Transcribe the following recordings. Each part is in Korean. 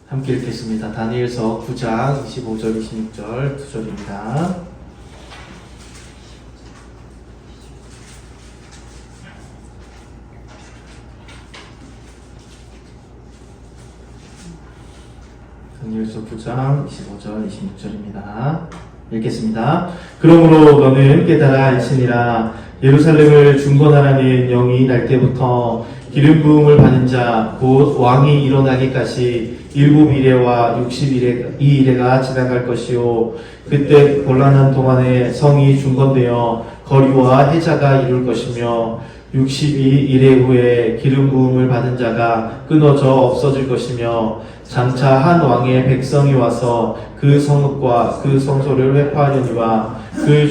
함께 읽겠습니다. 다니엘서 9장 25절 26절 두 절입니다. 다니엘서 9장 25절 26절입니다. 읽겠습니다. 그러므로 너는 깨달아 알지니라. 예루살렘을 중건하라는 영이 날 때부터 기름 부음을 받은 자 곧 왕이 일어나기까지 7이레와 62이레가 지나갈 것이요 그때 곤란한 동안에 성이 중건되어 거리와 해자가 이룰 것이며 62이레 후에 기름 부음을 받은 자가 끊어져 없어질 것이며 장차 한 왕의 백성이 와서 그 성읍과 그 성소를 회파하려니와 그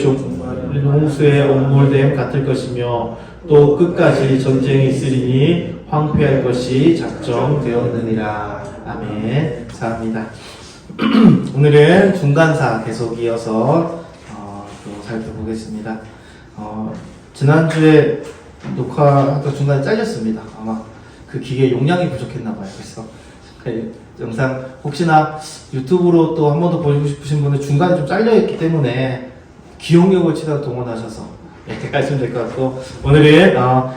홍수에 온몰됨 같을 것이며 또 끝까지 전쟁이 있으리니 황폐할 것이 작정되었느니라. 아멘. 감사합니다. 오늘은 중간사 계속 이어서 또 살펴보겠습니다. 지난주에 녹화하다 중간에 잘렸습니다. 아마 그 기계 용량이 부족했나봐요. 그래서 그 영상 혹시나 유튜브로 또 한 번 더 보시고 싶으신 분은 중간에 좀 잘려있기 때문에 기억력을 최대한 동원하셔서 이렇게 가시면 될 것 같고, 오늘은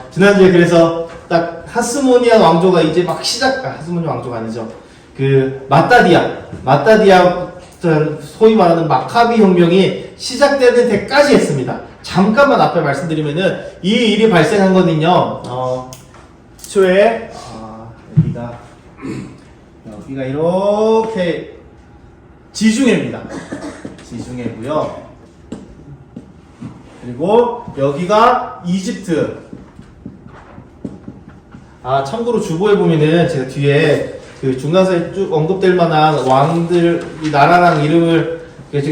지난주에 그래서 딱 하스모니안 왕조가 이제 막 하스모니안 왕조가 아니죠. 그 마따디아 소위 말하는 마카비 혁명이 시작되는 데까지 했습니다. 잠깐만 앞에 말씀드리면은 이 일이 발생한 거는요. 초에 여기가 이렇게 지중해입니다. 지중해고요. 그리고 여기가 이집트. 참고로 주보에 보면은 제가 뒤에 그 중간사에 쭉 언급될 만한 왕들 이 나라랑 이름을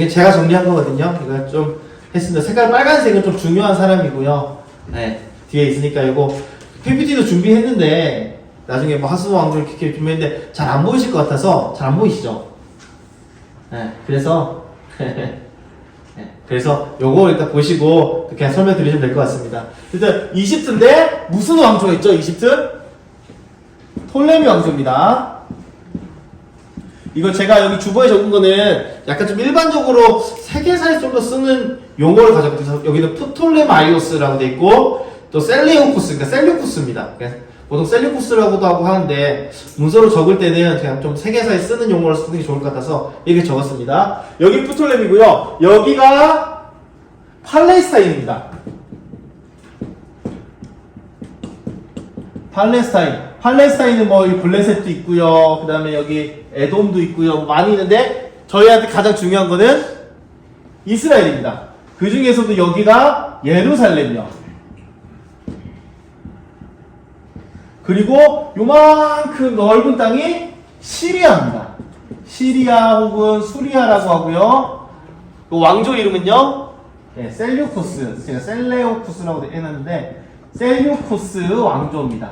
제가 정리한 거거든요. 이거 좀 했습니다. 색깔 빨간색은 좀 중요한 사람이고요. 네, 뒤에 있으니까 이거 PPT도 준비했는데 나중에 뭐 하스모 왕조 이렇게 준비했는데 잘 안 보이실 것 같아서 잘 안 보이시죠? 네, 그래서 그래서 요거 일단 보시고 그냥 설명드리시면 될 것 같습니다. 일단 이집트인데 무슨 왕조가 있죠? 이집트? 톨레미 왕조입니다. 이거 제가 여기 주보에 적은 거는 약간 좀 일반적으로 세계사에 좀 더 쓰는 용어를 가져가서 여기는 프톨레마이오스라고 돼 있고 또 셀레우쿠스, 그러니까 셀류쿠스입니다. 보통 셀류쿠스라고도 하고 하는데 문서로 적을 때는 그냥 좀 세계사에 쓰는 용어를 쓰는 게 좋을 것 같아서 이렇게 적었습니다. 여기 프톨레미고요. 여기가 팔레스타인입니다. 팔레스타인은 뭐 이 블레셋도 있고요. 그 다음에 여기 에돔도 있고요. 많이 있는데 저희한테 가장 중요한 거는 이스라엘입니다. 그 중에서도 여기가 예루살렘이요. 그리고 요만큼 넓은 땅이 시리아입니다. 시리아 혹은 수리아라고 하고요. 그 왕조 이름은요, 네, 셀류쿠스, 제가 셀레오쿠스라고 해놨는데 셀류쿠스 왕조입니다.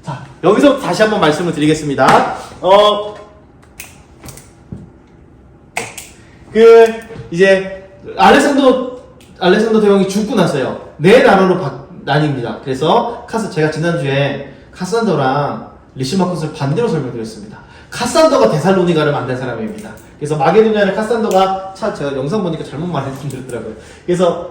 자, 여기서 다시 한번 말씀을 드리겠습니다. 이제 알렉산더 대왕이 죽고 나서요. 네 나라로 나뉩니다. 그래서 제가 지난주에 카산더랑 리시마코스를 반대로 설명드렸습니다. 카산더가 데살로니가를 만든 사람입니다. 그래서 마게도냐를 카산더가 제가 영상 보니까 잘못 말씀드렸더라고요. 그래서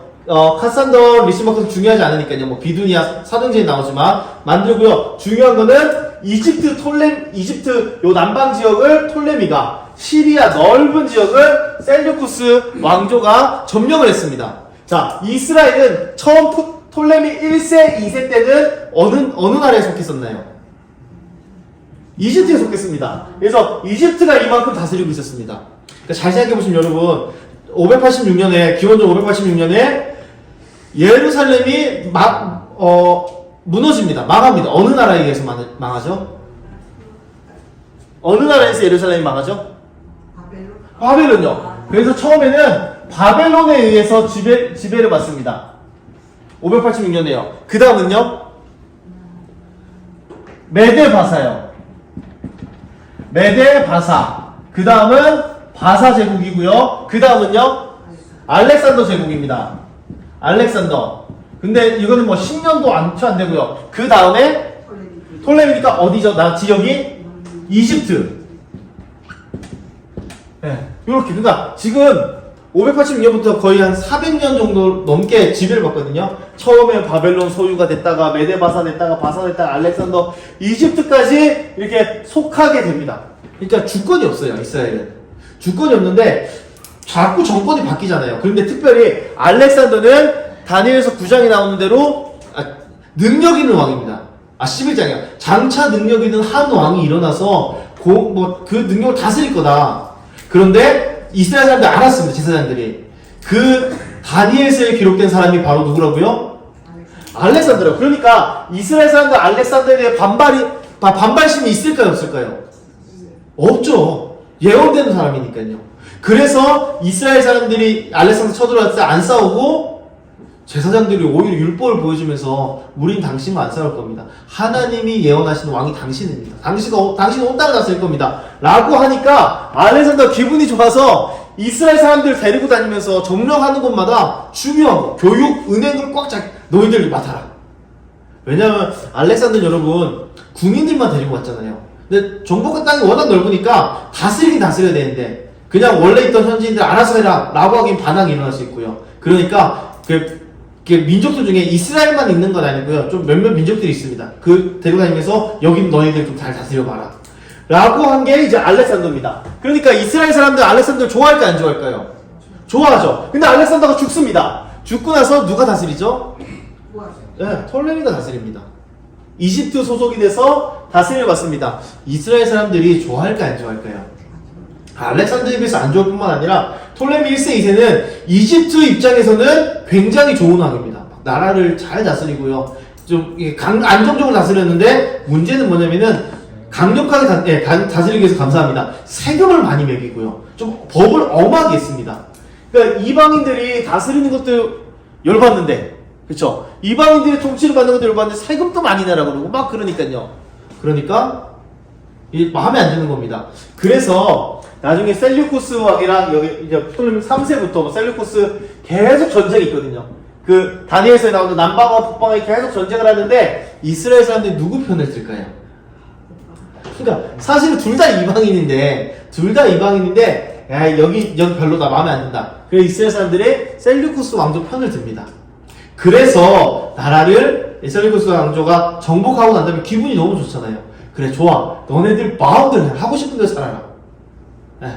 카산더, 리시마코스 중요하지 않으니까요. 뭐 비두니아 사도행전에 나오지만 만들고요. 중요한 거는 이집트 요 남방 지역을 톨레미가 시리아 넓은 지역을 셀류쿠스 왕조가 점령을 했습니다. 자, 이스라엘은 처음 톨레미 1세, 2세 때는 어느 나라에 속했었나요? 이집트에 속했습니다. 그래서 이집트가 이만큼 다스리고 있었습니다. 그러니까 잘 생각해보시면 여러분, 586년에, 기원전 586년에 예루살렘이 무너집니다. 망합니다. 어느 나라에 의해서 망하죠? 어느 나라에서 예루살렘이 망하죠? 바벨론요. 그래서 처음에는 바벨론에 의해서 지배를 받습니다. 586년에요. 그 다음은요? 메데바사요. 메데바사. 그 다음은 바사 제국이고요. 그 다음은요? 알렉산더 제국입니다. 알렉산더. 근데 이거는 뭐 10년도 안 되고요. 그 다음에 톨레미니까 어디죠? 나 지역이 이집트. 네, 요렇게. 그러니까 지금 586년부터 거의 한 400년 정도 넘게 지배를 받거든요. 처음에 바벨론 소유가 됐다가 메데바사 됐다가 바사 됐다가 알렉산더, 이집트까지 이렇게 속하게 됩니다. 그러니까 주권이 없어요, 이스라엘은. 주권이 없는데 자꾸 정권이 바뀌잖아요. 그런데 특별히 알렉산더는 다니엘서 9장에 나오는 대로 능력 있는 왕입니다. 11장이야. 장차 능력 있는 한 왕이 일어나서 그 능력을 다스릴 거다. 그런데 이스라엘 사람들이 알았습니다. 제사장들이. 그 다니엘서에 기록된 사람이 바로 누구라고요? 알렉산더라고. 그러니까 이스라엘 사람들 알렉산더에 대해 반발심이 있을까요? 없을까요? 없죠. 예언되는 사람이니까요. 그래서 이스라엘 사람들이 알렉산더 쳐들어왔을 때 안 싸우고 제사장들이 오히려 율법을 보여주면서 우린 당신과 안 싸울 겁니다. 하나님이 예언하시는 왕이 당신입니다. 당신은 온 땅을 다스릴 겁니다. 라고 하니까 알렉산더 기분이 좋아서 이스라엘 사람들 데리고 다니면서 점령하는 곳마다 중요한 거, 교육, 은행을 꽉 너희들 맡아라. 왜냐하면 알렉산더는 여러분 군인들만 데리고 왔잖아요. 근데 정복한 땅이 워낙 넓으니까 다스리긴 다스려야 되는데 그냥 원래 있던 현지인들 알아서 해라 라고 하긴 반항이 일어날 수 있고요. 그러니까 민족들 중에 이스라엘만 있는 건 아니고요. 좀 몇몇 민족들이 있습니다. 데리고 다니면서 여긴 너희들 좀 잘 다스려봐라 라고 한 게 이제 알렉산더입니다. 그러니까 이스라엘 사람들 알렉산더를 좋아할까요? 안 좋아할까요? 좋아하죠. 근데 알렉산더가 죽습니다. 죽고 나서 누가 다스리죠? 네, 톨레미가 다스립니다. 이집트 소속이 돼서 다스림을 받습니다. 이스라엘 사람들이 좋아할까요? 안 좋아할까요? 알렉산더에 비해서 안 좋을 뿐만 아니라 톨레미 1세 2세는 이집트 입장에서는 굉장히 좋은 왕입니다. 나라를 잘 다스리고요. 좀 안정적으로 다스렸는데 문제는 뭐냐면은 강력하게 다스리기 위해서 감사합니다. 세금을 많이 매기고요. 좀 법을 엄하게 했습니다. 그러니까 이방인들이 다스리는 것도 열받는데, 그렇죠? 이방인들이 통치를 받는 것도 열받는데 세금도 많이 내라 그러고 막 그러니까요. 그러니까 마음에 안 드는 겁니다. 그래서 나중에 셀류쿠스 왕이랑 여기 이제 톨레미 3세부터 셀류쿠스 계속 전쟁이 있거든요. 그 다니엘서에 나오는 남방과 북방에 계속 전쟁을 하는데 이스라엘 사람들이 누구 편을 들까요? 그러니까 사실은 둘 다 이방인인데 야, 여기 별로 나 마음에 안 든다. 그래서 이스라엘 사람들이 셀류쿠스 왕조 편을 듭니다. 그래서 나라를 셀류쿠스 왕조가 정복하고 난 다음에 기분이 너무 좋잖아요. 그래, 좋아. 너네들 마음대로 하고 싶은 대로 살아라. 네.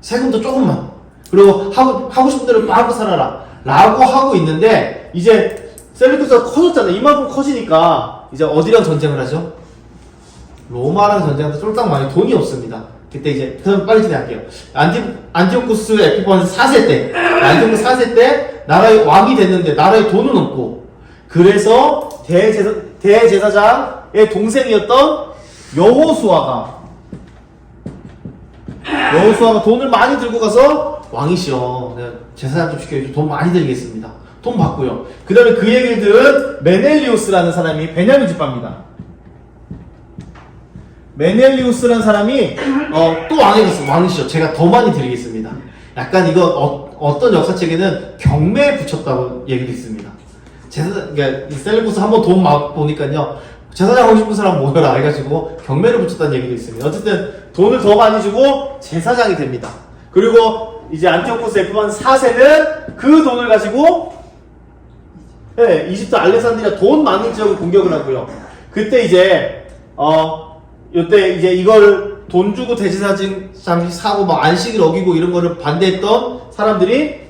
세금도 조금만. 그리고 하고 싶은 대로 마음껏 살아라. 라고 하고 있는데, 이제 셀류쿠스가 커졌잖아요. 이만큼 커지니까, 이제 어디랑 전쟁을 하죠? 로마랑 전쟁하는데 쫄딱 많이 돈이 없습니다. 그때 이제, 그럼 빨리 진행할게요. 안티오쿠스 에피파네스 4세 때, 안티오쿠스 4세 때, 나라의 왕이 됐는데, 나라에 돈은 없고, 그래서 대제사장의 동생이었던 여호수아가 돈을 많이 들고 가서 왕이시여 제사장 좀 시켜주세요. 돈 많이 드리겠습니다. 돈 받고요. 그 다음에 그 얘기를 들은 메넬리우스라는 사람이 베냐민 지파입니다. 메넬리우스라는 사람이 또 왕이시여 제가 더 많이 드리겠습니다. 약간 이거 어떤 역사책에는 경매에 붙였다고 얘기도 있습니다. 그러니까 셀류쿠스 한번 돈 보니까요. 제사장 하고 싶은 사람 모여라 해가지고 경매를 붙였다는 얘기도 있습니다. 어쨌든 돈을 더 많이 주고 제사장이 됩니다. 그리고 이제 안티오쿠스 에피파네스 4세는 그 돈을 가지고 이집트 알렉산드리아 돈 많은 지역을 공격을 하고요. 그때 이제 요때 이제 이걸 돈 주고 대제사장 사고 막 안식일 어기고 이런 거를 반대했던 사람들이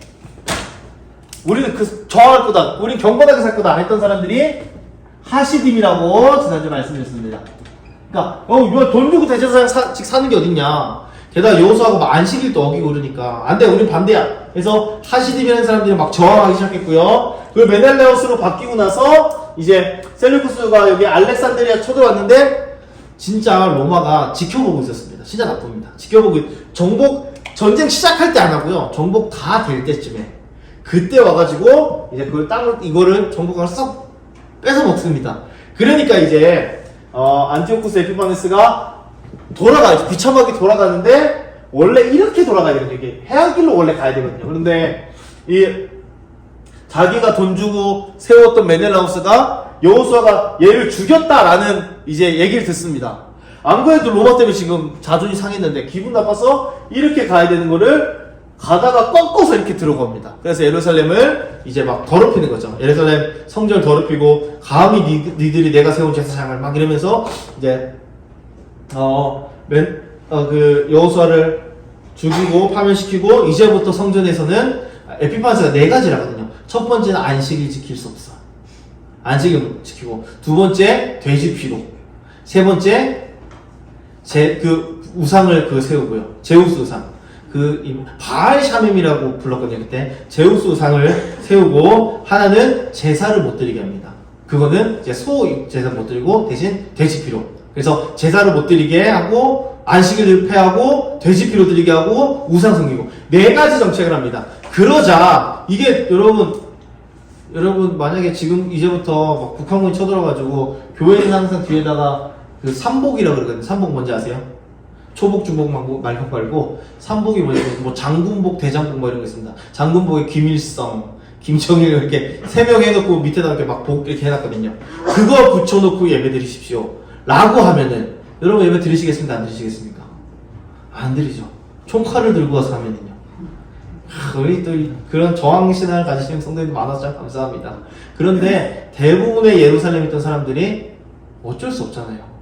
우리는 저항할 거다, 우린 경건하게 살 거다 했던 사람들이 하시딤이라고 지난주에 말씀드렸습니다. 그러니까 이거 돈 주고 대제사장 사는 게 어딨냐. 게다가 여호수아가 막 안식일도 어기고 그러니까 안돼, 우린 반대야. 그래서 하시딤이라는 사람들이 막 저항하기 시작했고요. 그리고 메넬레우스로 바뀌고 나서 이제 셀류쿠스가 여기 알렉산드리아 쳐들어왔는데 진짜 로마가 지켜보고 있었습니다. 진짜 나쁩니다. 지켜보고 전쟁 시작할 때 안 하고요. 정복 다 될 때쯤에 그때 와가지고 이제 이거를 정복을 썩 뺏어 먹습니다. 그러니까 이제 안티오쿠스 에피파네스가 돌아가요. 비참하게 돌아가는데 원래 이렇게 돌아가야 되거든요. 이게 해안길로 원래 가야 되거든요. 그런데 자기가 돈 주고 세웠던 메넬라우스가 여호수아가 얘를 죽였다라는 이제 얘기를 듣습니다. 안 그래도 로마 때문에 지금 자존이 상했는데 기분 나빠서 이렇게 가야 되는 거를 가다가 꺾어서 이렇게 들어갑니다. 그래서 예루살렘을 이제 막 더럽히는 거죠. 예루살렘 성전을 더럽히고 감히 니들이 내가 세운 제사장을 막 이러면서 이제 그 여호수아를 죽이고 파멸시키고 이제부터 성전에서는 에피판스가 4가지라거든요. 첫 번째는 안식일 지킬 수 없어. 안식일 지키고 두 번째 돼지 피로. 세 번째 그 우상을 세우고요. 제우스 우상. 바알 샤밈이라고 불렀거든요. 그때 제우스 우상을 세우고 하나는 제사를 못 드리게 합니다. 그거는 이제 소 제사 못 드리고 대신 돼지 피로. 그래서 제사를 못 드리게 하고 안식일을 폐하고 돼지 피로 드리게 하고 우상 섬기고 4가지 정책을 합니다. 그러자 이게 여러분 만약에 지금 이제부터 막 북한군이 쳐들어가지고 교회는 항상 뒤에다가 그 삼복이라고 그러거든요. 삼복 뭔지 아세요? 초복, 중복, 말복 말고 삼복이 뭐냐면 뭐 장군복, 대장복 뭐 이런 거 있습니다. 장군복에 김일성, 김정일 이렇게 3명 해놓고 밑에다 이렇게 막 복 이렇게 해놨거든요. 그거 붙여놓고 예배 드리십시오. 라고 하면은 여러분 예배 드리시겠습니까? 안 드리시겠습니까? 안 드리죠. 총칼을 들고 와서 하면은요. 우리 또 그런 저항신앙을 가지시는 성도님들 많아서 참 감사합니다. 그런데 대부분의 예루살렘에 있던 사람들이 어쩔 수 없잖아요.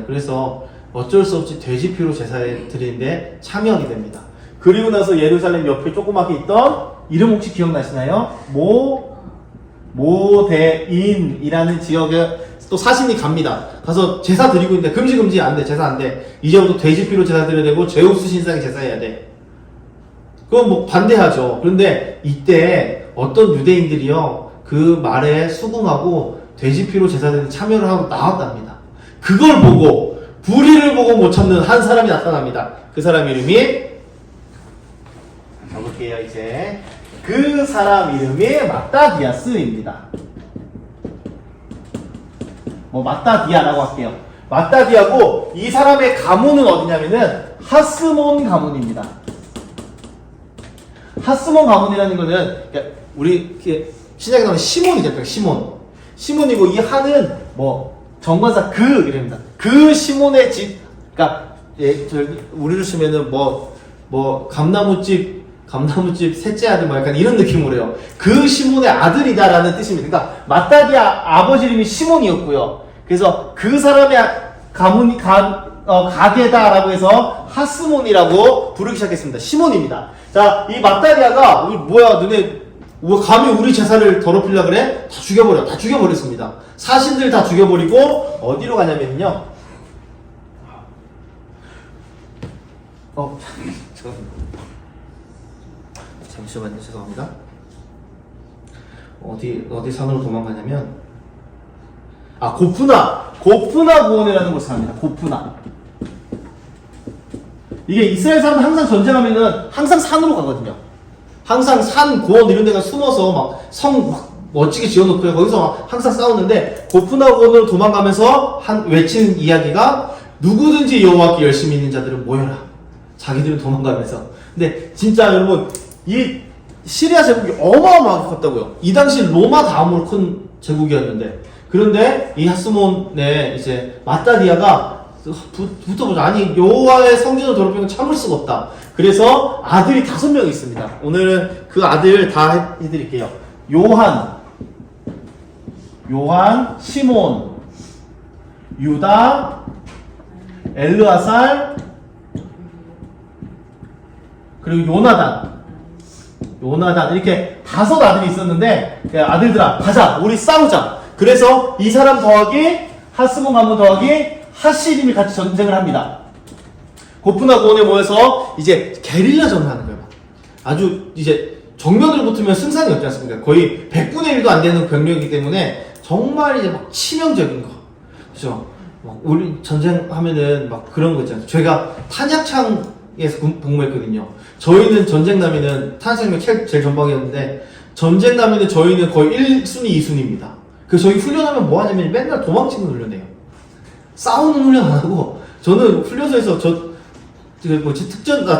그래서 어쩔 수 없이 돼지피로 제사에 드리는데 참여하게 됩니다. 그리고 나서 예루살렘 옆에 조그맣게 있던 이름 혹시 기억나시나요? 모데인이라는 지역에 또 사신이 갑니다. 가서 제사 드리고 있는데 금지 안 돼. 제사 안 돼. 이제부터 돼지피로 제사 드려야 되고 제우스 신상에 제사해야 돼. 그건 뭐 반대하죠. 그런데 이때 어떤 유대인들이요 그 말에 수긍하고 돼지피로 제사 드리는 참여를 하고 나왔답니다. 그걸 보고 불의를 보고 못 참는 한 사람이 나타납니다. 그 사람 이름이 가볼게요. 이제 그 사람 이름이 마따디아스입니다. 마따디아라고 할게요. 마따디아고 이 사람의 가문은 어디냐면은 하스몬 가문입니다. 하스몬 가문이라는 거는 그러니까 우리 시작에 나오는 시몬이죠. 시몬이고 이 하는 정관사 이랍니다. 그 시몬의 집, 그러니까 우리로 치면은 감나무집 셋째 아들 약간 이런 느낌으로 해요. 그 시몬의 아들이다라는 뜻입니다. 그러니까 마따디아 아버지 이름이 시몬이었고요. 그래서 그 사람의 가문이 가게다라고 해서 하스몬이라고 부르기 시작했습니다. 시몬입니다. 자, 이 마따디아가 너네 감히 우리 제사를 더럽히려고 그래? 다 죽여버렸습니다. 사신들 다 죽여버리고 어디로 가냐면요. 잠시만요. 죄송합니다. 어디 산으로 도망가냐면 고프나 구원이라는 곳을 갑니다. 고프나. 이게 이스라엘 사람은 항상 전쟁하면은 항상 산으로 가거든요. 항상 산, 고원 이런 데가 숨어서 성 멋지게 지어놓고요. 거기서 항상 싸우는데 고프나 구원으로 도망가면서 외치는 이야기가 누구든지 여호와께 열심히 있는 자들은 모여라. 자기들은 도망가면서. 근데 진짜 여러분 이 시리아 제국이 어마어마하게 컸다고요. 이 당시 로마 다음으로 큰 제국이었는데 그런데 이 하스몬의 이제 마따디아가 붙어보자. 아니 여호와의 성전을 더럽히는 건 참을 수가 없다. 그래서 아들이 5명 있습니다. 오늘은 그 아들 다 해드릴게요. 요한, 시몬, 유다, 엘르아살, 그리고 요나단 이렇게 5 아들이 있었는데 아들들아 가자 우리 싸우자. 그래서 이 사람 더하기 하스몬 가문 더하기 하시림이 같이 전쟁을 합니다. 고프나 고원에 모여서 이제 게릴라전을 하는 거예요. 아주 이제 정면으로 붙으면 승산이 없지 않습니까? 거의 100분의 1도 안 되는 병력이기 때문에 정말 이제 치명적인 거. 그죠? 우리 전쟁하면은 그런 거 있잖아요. 저희가 탄약창에서 복무했거든요. 저희는 전쟁 나면은 탄약창이 제일 전방이었는데 전쟁 나면은 저희는 거의 1순위, 2순위입니다. 그래서 저희 훈련하면 뭐 하냐면 맨날 도망치는 훈련해요. 싸우는 훈련 안 하고 저는 훈련소에서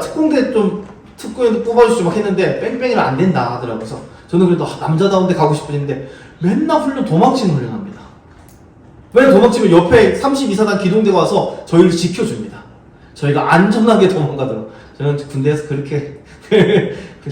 특공대 특공에도 뽑아주시고 막 했는데 뺑뺑이를 안 된다 하더라고요. 그래서 저는 그래도 남자다운데 가고 싶었는데 맨날 훈련 도망치는 훈련합니다. 왜 도망치면 옆에 32사단 기동대가 와서 저희를 지켜줍니다. 저희가 안전하게 도망가도록. 저는 군대에서 그렇게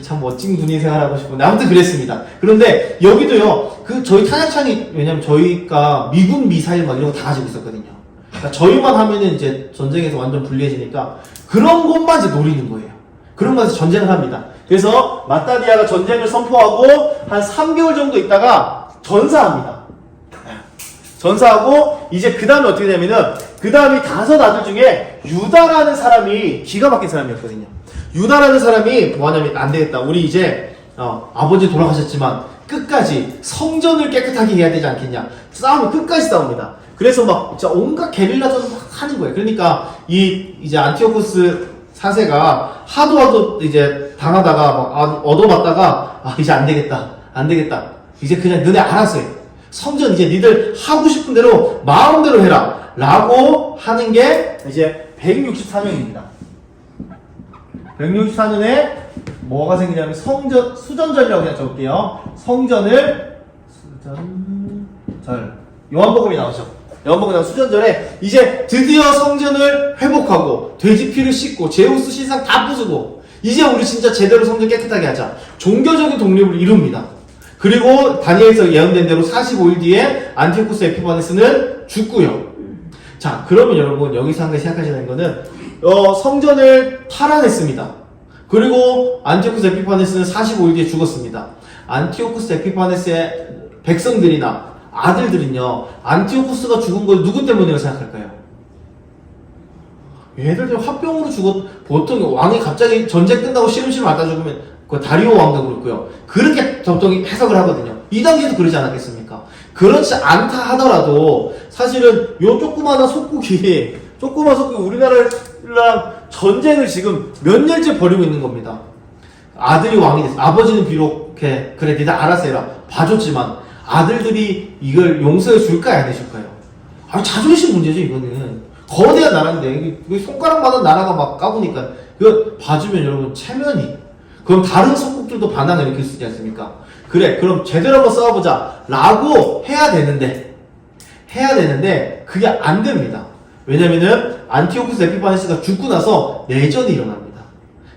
참 멋진 군인 생활하고 싶은데 아무튼 그랬습니다. 그런데 여기도요, 저희 탄약창이, 왜냐면 저희가 미군 미사일 막 이런 거 다 가지고 있었거든요. 그러니까 저희만 하면은 이제 전쟁에서 완전 불리해지니까 그런 곳만 이제 노리는 거예요. 그런 곳에서 전쟁을 합니다. 그래서 마타디아가 전쟁을 선포하고 한 3개월 정도 있다가 전사합니다. 전사하고 이제 그 다음에 어떻게 되냐면은 그 다음이 5 아들 중에 유다라는 사람이 기가 막힌 사람이었거든요. 유다라는 사람이 뭐하냐면 안 되겠다. 우리 이제 아버지 돌아가셨지만 끝까지 성전을 깨끗하게 해야 되지 않겠냐. 끝까지 싸웁니다. 그래서 막 진짜 온갖 게릴라전을 막 하는 거예요. 그러니까 이제 안티오코스 4세가 하도 이제 당하다가 막 얻어맞다가 이제 안 되겠다. 이제 그냥 너네 알아서 해. 성전 이제 니들 하고 싶은 대로 마음대로 해라. 라고 하는 게 이제 164년입니다. 164년에 뭐가 생기냐면 수전절이라고 그냥 적을게요. 요한복음이 나오죠. 요한복음이 나온 수전절에 이제 드디어 성전을 회복하고 돼지피를 씻고 제우스 신상 다 부수고 이제 우리 진짜 제대로 성전 깨끗하게 하자. 종교적인 독립을 이룹니다. 그리고 다니엘에서 예언된 대로 45일 뒤에 안티오코스 에피파네스는 죽고요. 자, 그러면 여러분 여기서 한 가지 생각하셔야 되는 거는 성전을 탈환했습니다. 그리고 안티오코스 에피파네스는 45일 뒤에 죽었습니다. 안티오코스 에피파네스의 백성들이나 아들들은요, 안티오코스가 죽은 걸 누구 때문이라고 생각할까요? 얘들 화병으로 보통 왕이 갑자기 전쟁 끝나고 시름시름 앓다 죽으면 그 다리오 왕도 그렇고요. 그렇게 보통 해석을 하거든요. 이 당시에도 그러지 않았겠습니까? 그렇지 않다 하더라도 사실은 요 조그마한 속국이 우리나라랑 전쟁을 지금 몇 년째 벌이고 있는 겁니다. 아들이 왕이 됐어. 아버지는 비록 그래 니들 알아서 해라 봐줬지만 아들들이 이걸 용서해 줄까요? 안 해줄까요? 자존심 문제죠. 이거는 거대한 나라인데 손가락만한 나라가 막 까부니까 그거 봐주면 여러분 체면이 그럼 다른 속국들도 반항을 일으킬 수 있지 않습니까? 그래 그럼 제대로 한번 싸워보자 라고 해야 되는데 그게 안 됩니다. 왜냐면은 안티오코스 에피파네스가 죽고 나서 내전이 일어납니다.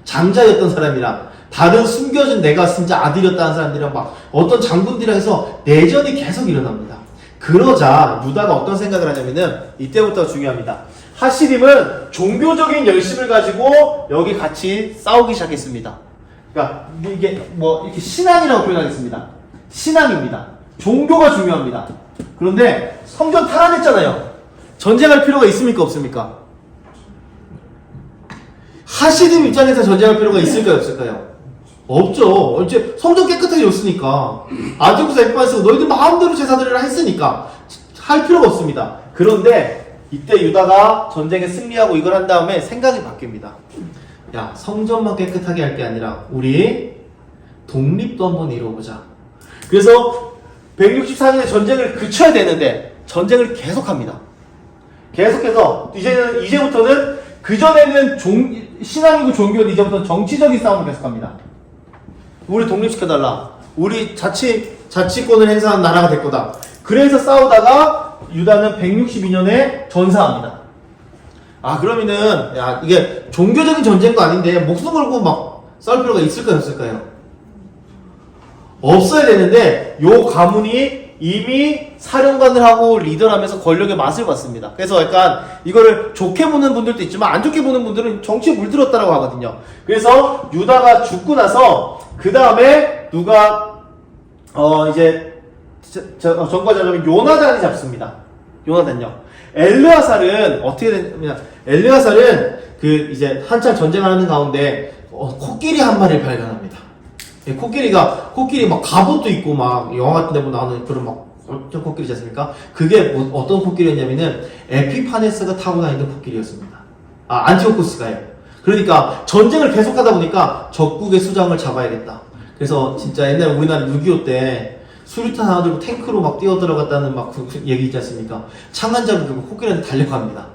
장자였던 사람이랑 다른 숨겨진 내가 진짜 아들이었다는 사람들이랑 막 어떤 장군들이랑 해서 내전이 계속 일어납니다. 그러자 유다가 어떤 생각을 하냐면은 이때부터 중요합니다. 하시림은 종교적인 열심을 가지고 여기 같이 싸우기 시작했습니다. 그러니까 이게 이렇게 신앙이라고 표현하겠습니다. 신앙입니다. 종교가 중요합니다. 그런데 성전 탈환했잖아요. 전쟁할 필요가 있습니까? 없습니까? 하시림 입장에서 전쟁할 필요가 있을까요? 없을까요? 없죠. 이제 성전 깨끗하게 줬으니까. 안티오코스 에피파네스가 너희들 마음대로 제사드리라 했으니까 할 필요가 없습니다. 그런데 이때 유다가 전쟁에 승리하고 이걸 한 다음에 생각이 바뀝니다. 야, 성전만 깨끗하게 할 게 아니라 우리 독립도 한번 이뤄보자. 그래서 164년에 전쟁을 그쳐야 되는데 전쟁을 계속합니다. 계속해서 이제부터는 그전에는 신앙이고 종교는 이제부터는 정치적인 싸움을 계속합니다. 우리 독립시켜달라. 우리 자치권을 행사하는 나라가 될 거다. 그래서 싸우다가 유다는 162년에 전사합니다. 그러면은 이게 종교적인 전쟁도 아닌데 목숨 걸고 막 싸울 필요가 있을까요? 없을까요? 없어야 되는데 요 가문이 이미 사령관을 하고 리더를 하면서 권력의 맛을 봤습니다. 그래서 약간 이거를 좋게 보는 분들도 있지만 안 좋게 보는 분들은 정치에 물들었다라고 하거든요. 그래서 유다가 죽고 나서 그 다음에 누가 이제 전과자라면 요나단이 잡습니다. 요나단요. 엘르아살은 어떻게 되냐면 엘르아살은 이제 한참 전쟁을 하는 가운데 코끼리 한 마리를 발견합니다. 코끼리 막 갑옷도 있고 막 영화 같은 데 보면 나오는 그런 막 어떤 코끼리지 않습니까? 그게 어떤 코끼리였냐면은 에피파네스가 타고 다니던 코끼리였습니다. 안티오코스가요. 그러니까 전쟁을 계속하다 보니까 적국의 수장을 잡아야겠다. 그래서 진짜 옛날 우리나라 6.25 때 수류탄 하나 들고 탱크로 막 뛰어들어갔다는 막 그 얘기 있지 않습니까? 창안 잡고 코끼리한테 달려갑니다.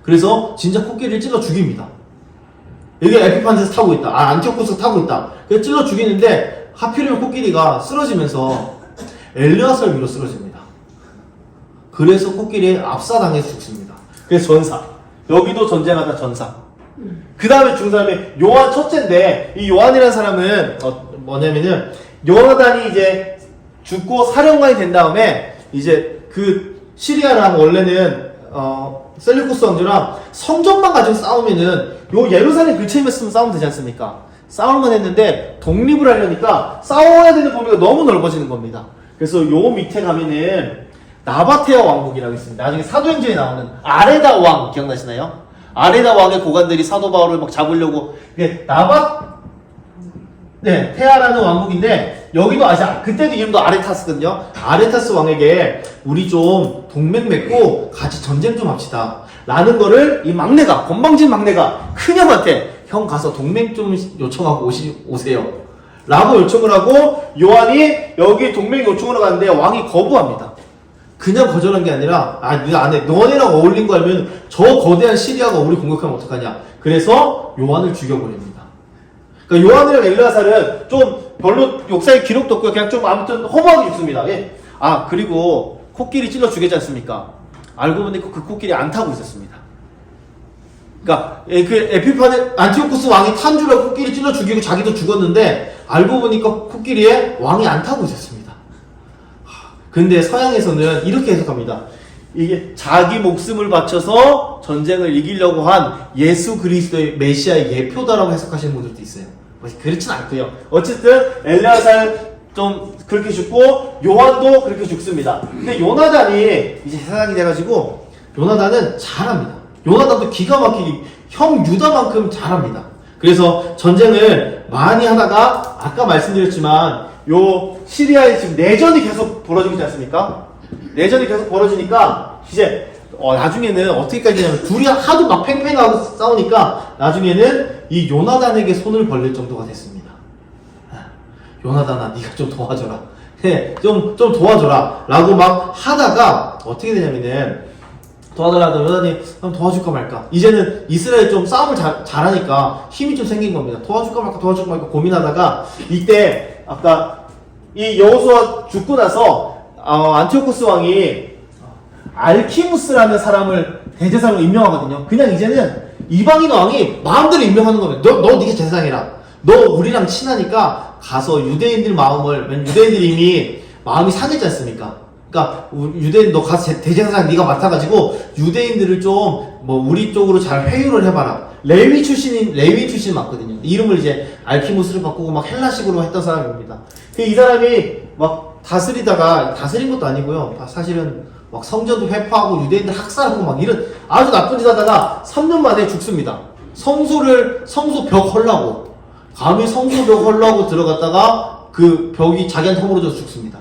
그래서 진짜 코끼리를 찔러 죽입니다. 여기 에피파네스 타고 있다. 안티오코스가 타고 있다. 그래서 찔러 죽이는데 하필이면 코끼리가 쓰러지면서 엘르아살 위로 쓰러집니다. 그래서 코끼리에 압사당해서 죽습니다. 그래서 전사. 여기도 전쟁하다 전사. 그 다음에 죽은 사람이 요한 첫째인데, 이 요한이라는 사람은 뭐냐면은 요나단이 이제 죽고 사령관이 된 다음에 이제 그 시리아랑 원래는 셀루쿠스 왕조랑 성전만 가지고 싸우면은 요 예루살렘 근처에 있으면 싸우면 되지 않습니까? 싸울만 했는데 독립을 하려니까 싸워야 되는 범위가 너무 넓어지는 겁니다. 그래서 요 밑에 가면은 나바테아 왕국이라고 있습니다. 나중에 사도행전에 나오는 아레다 왕 기억나시나요? 아레다 왕의 고관들이 사도 바울을 막 잡으려고 테아라는 왕국인데 여기도 아시아 그때도 이름도 아레타스거든요. 아레타스 왕에게 우리 좀 동맹 맺고 같이 전쟁 좀 합시다 라는 거를 이 막내가 건방진 막내가 큰형한테 형 가서 동맹 좀 요청하고 오세요 라고 요청을 하고 요한이 여기 동맹 요청을 가는데 왕이 거부합니다. 그냥 거절한 게 아니라 네 안에 너네랑 어울린 거 알면 저 거대한 시리아가 우리 공격하면 어떡하냐. 그래서 요한을 죽여버립니다. 그러니까 요한이랑 엘르아살은 좀 별로 역사에 기록도 없고요. 그냥 좀 아무튼 허무하게 죽습니다. 예. 그리고 코끼리 찔러 죽였지 않습니까? 알고 보니까 그 코끼리 안 타고 있었습니다. 그러니까 그 에피파네 안티오쿠스 왕이 탄 줄 알고 코끼리 찔러 죽이고 자기도 죽었는데 알고 보니까 코끼리에 왕이 안 타고 있었습니다. 근데 서양에서는 이렇게 해석합니다. 이게 자기 목숨을 바쳐서 전쟁을 이기려고 한 예수 그리스도의 메시아의 예표다라고 해석하시는 분들도 있어요. 그렇진 않고요. 어쨌든 엘르아살 좀 그렇게 죽고 요한도 그렇게 죽습니다. 근데 요나단이 이제 세상이 돼가지고 요나단은 잘합니다. 요나단도 기가 막히게 형 유다만큼 잘합니다. 그래서 전쟁을 많이 하다가 아까 말씀드렸지만 요 시리아에 지금 내전이 계속 벌어지고 있지 않습니까? 내전이 계속 벌어지니까 이제 나중에는 어떻게까지 되냐면 둘이 하도 막 팽팽하고 싸우니까 나중에는 이 요나단에게 손을 벌릴 정도가 됐습니다. 요나단아 네가 좀 도와줘라. 좀 도와줘라 라고 막 하다가 어떻게 되냐면은 도와달라고 요나단이 그럼 도와줄까 말까. 이제는 이스라엘 좀 싸움을 잘하니까 힘이 좀 생긴 겁니다. 도와줄까 말까 고민하다가 이때 아까 이 여호수아 죽고 나서 안티오코스 왕이 알키무스라는 사람을 대제사장으로 임명하거든요. 그냥 이제는 이방인 왕이 마음대로 임명하는 겁니다. 너 네가 제사장이라. 너 우리랑 친하니까 가서 유대인들 유대인들이 이미 마음이 상했지 않습니까? 그러니까 유대인 너 가서 대제사장 네가 맡아가지고 유대인들을 좀 우리 쪽으로 잘 회유를 해봐라. 레위 출신 맞거든요. 이름을 이제 알키무스를 바꾸고 막 헬라식으로 했던 사람입니다. 이 사람이 막 다스린 것도 아니고요. 사실은 막 성전도 회파하고 유대인들 학살하고 막 이런 아주 나쁜 짓 하다가 3년 만에 죽습니다. 성소 벽 헐라고 감히 성소 벽 헐라고 들어갔다가 그 벽이 자기한테 허물어져서 죽습니다.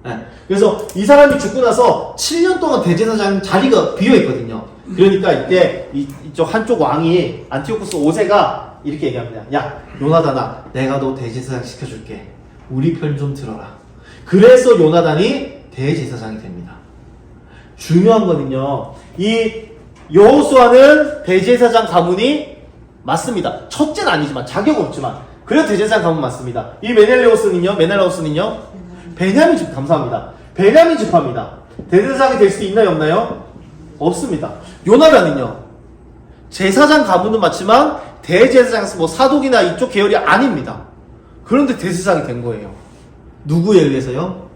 네. 그래서 이 사람이 죽고 나서 7년 동안 대제사장 자리가 비어있거든요. 그러니까 이때 이쪽 한쪽 왕이 안티오쿠스 5세가 이렇게 얘기합니다. 야 요나단아 내가 너 대제사장 시켜줄게. 우리 편 좀 들어라. 그래서 요나단이 대제사장이 됩니다. 중요한 거는요. 이 여호수아는 대제사장 가문이 맞습니다. 첫째는 아니지만 자격 없지만 그래도 대제사장 가문 맞습니다. 이 메넬라우스는요. 베냐민 집 감사합니다. 베냐민 집합니다. 대제사장이 될 수 있나요 없나요? 없습니다. 요나단은요. 제사장 가문은 맞지만 대제사장 사독이나 이쪽 계열이 아닙니다. 그런데 대제사장이 된 거예요. 누구에 의해서요?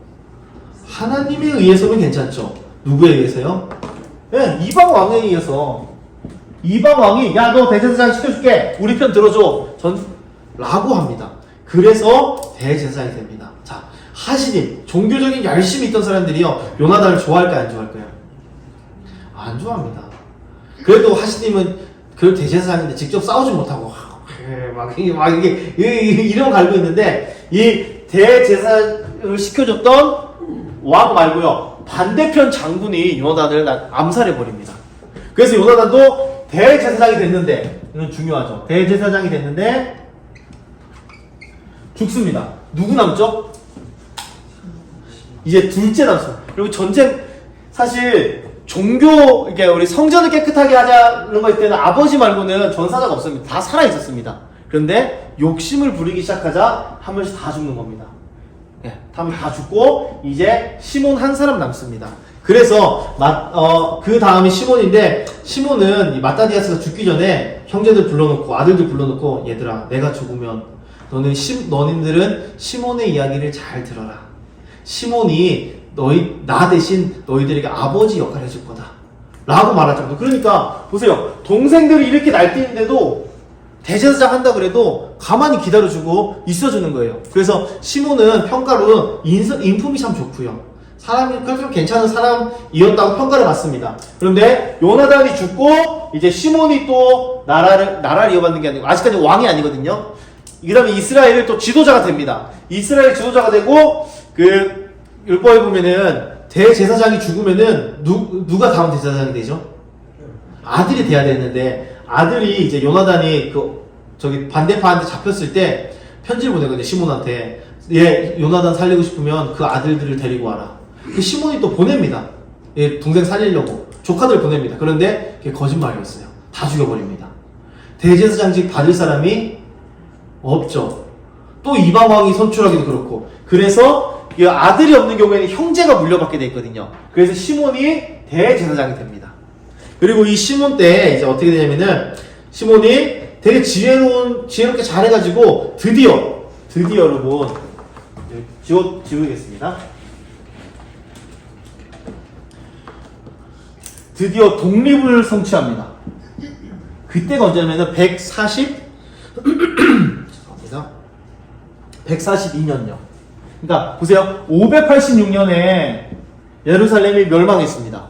하나님에 의해서는 괜찮죠. 누구에 의해서요? 네, 이방 왕에 의해서. 이방 왕이 야 너 대제사장 시켜줄게. 우리 편 들어줘. 라고 합니다. 그래서 대제사장이 됩니다. 자, 하시님 종교적인 열심히 있던 사람들이요 요나단을 좋아할까요 안 좋아할까요? 안 좋아합니다. 그래도 하시님은 그 대제사장인데 직접 싸우지 못하고 막 이게 이름 갈고 있는데 이 대제사장을 시켜줬던 왕 말고요 반대편 장군이 요나단을 암살해 버립니다. 그래서 요나단도 대제사장이 됐는데 이건 중요하죠. 대제사장이 됐는데 죽습니다. 누구 남죠? 이제 둘째 남습니다. 그리고 전쟁 사실 종교 이게 우리 성전을 깨끗하게 하자는 거 때는 아버지 말고는 전사자가 없습니다. 다 살아 있었습니다. 그런데 욕심을 부리기 시작하자 한 번씩 다 죽는 겁니다. 예, 다 죽고 이제 시몬 한 사람 남습니다. 그래서 그 다음이 시몬인데 시몬은 이 마따디아스가 죽기 전에 형제들 불러놓고 아들들 불러놓고 얘들아 내가 죽으면 너희들은 시몬의 이야기를 잘 들어라. 시몬이 나 대신 너희들에게 아버지 역할을 해줄 거다 라고 말할 정도. 그러니까 보세요. 동생들이 이렇게 날뛰는데도 대제사장 한다 그래도 가만히 기다려주고 있어주는 거예요. 그래서 시몬은 평가로 인품이 참 좋고요. 사람이 그래도 괜찮은 사람이었다고 평가를 받습니다. 그런데 요나단이 죽고 이제 시몬이 또 나라를 이어받는 게 아니고 아직까지 왕이 아니거든요. 그 다음에 이스라엘을 또 지도자가 됩니다. 이스라엘 지도자가 되고 그 율법에 보면은 대제사장이 죽으면은 누가 다음 대제사장이 되죠? 아들이 돼야 되는데 아들이 이제 요나단이 저기 반대파한테 잡혔을 때 편지를 보내거든요. 시몬한테 얘 요나단 살리고 싶으면 그 아들들을 데리고 와라. 그 시몬이 또 보냅니다. 얘 동생 살리려고 조카들 보냅니다. 그런데 그게 거짓말이었어요. 다 죽여버립니다. 대제사장직 받을 사람이 없죠. 또 이방 왕이 선출하기도 그렇고. 그래서 이 아들이 없는 경우에는 형제가 물려받게 돼 있거든요. 그래서 시몬이 대제사장이 됩니다. 그리고 이 시몬 때 이제 어떻게 되냐면은 시몬이 되게 지혜롭게 잘해가지고 드디어 여러분 지우겠습니다. 드디어 독립을 성취합니다. 그때가 언제냐면은 142년요. 그러니까 보세요. 586년에 예루살렘이 멸망했습니다.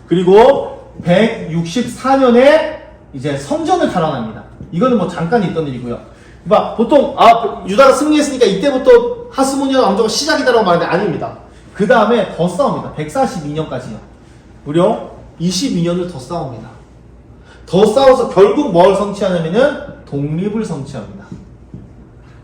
그리고 164년에 이제 성전을 탈환합니다. 이거는 뭐 잠깐 있던 일이고요. 그러니까 보통 유다가 승리했으니까 이때부터 하스모니아 왕조가 시작이다라고 말하는데 아닙니다. 그 다음에 더 싸웁니다. 142년까지요. 무려 22년을 더 싸웁니다. 더 싸워서 결국 뭘 성취하냐면은 독립을 성취합니다.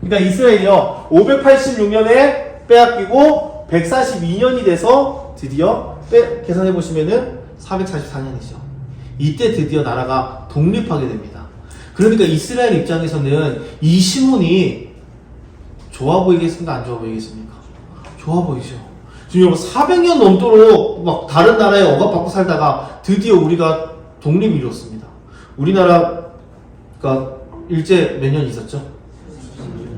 그러니까 이스라엘이요 586년에 빼앗기고 142년이 돼서 드디어 계산해 보시면은 444년이죠. 이때 드디어 나라가 독립하게 됩니다. 그러니까 이스라엘 입장에서는 이 시몬이 좋아 보이겠습니까? 안 좋아 보이겠습니까? 좋아 보이죠. 지금 여러분 400년 넘도록 막 다른 나라에 억압받고 살다가 드디어 우리가 독립을 이뤘습니다. 우리나라가 일제 몇 년 있었죠?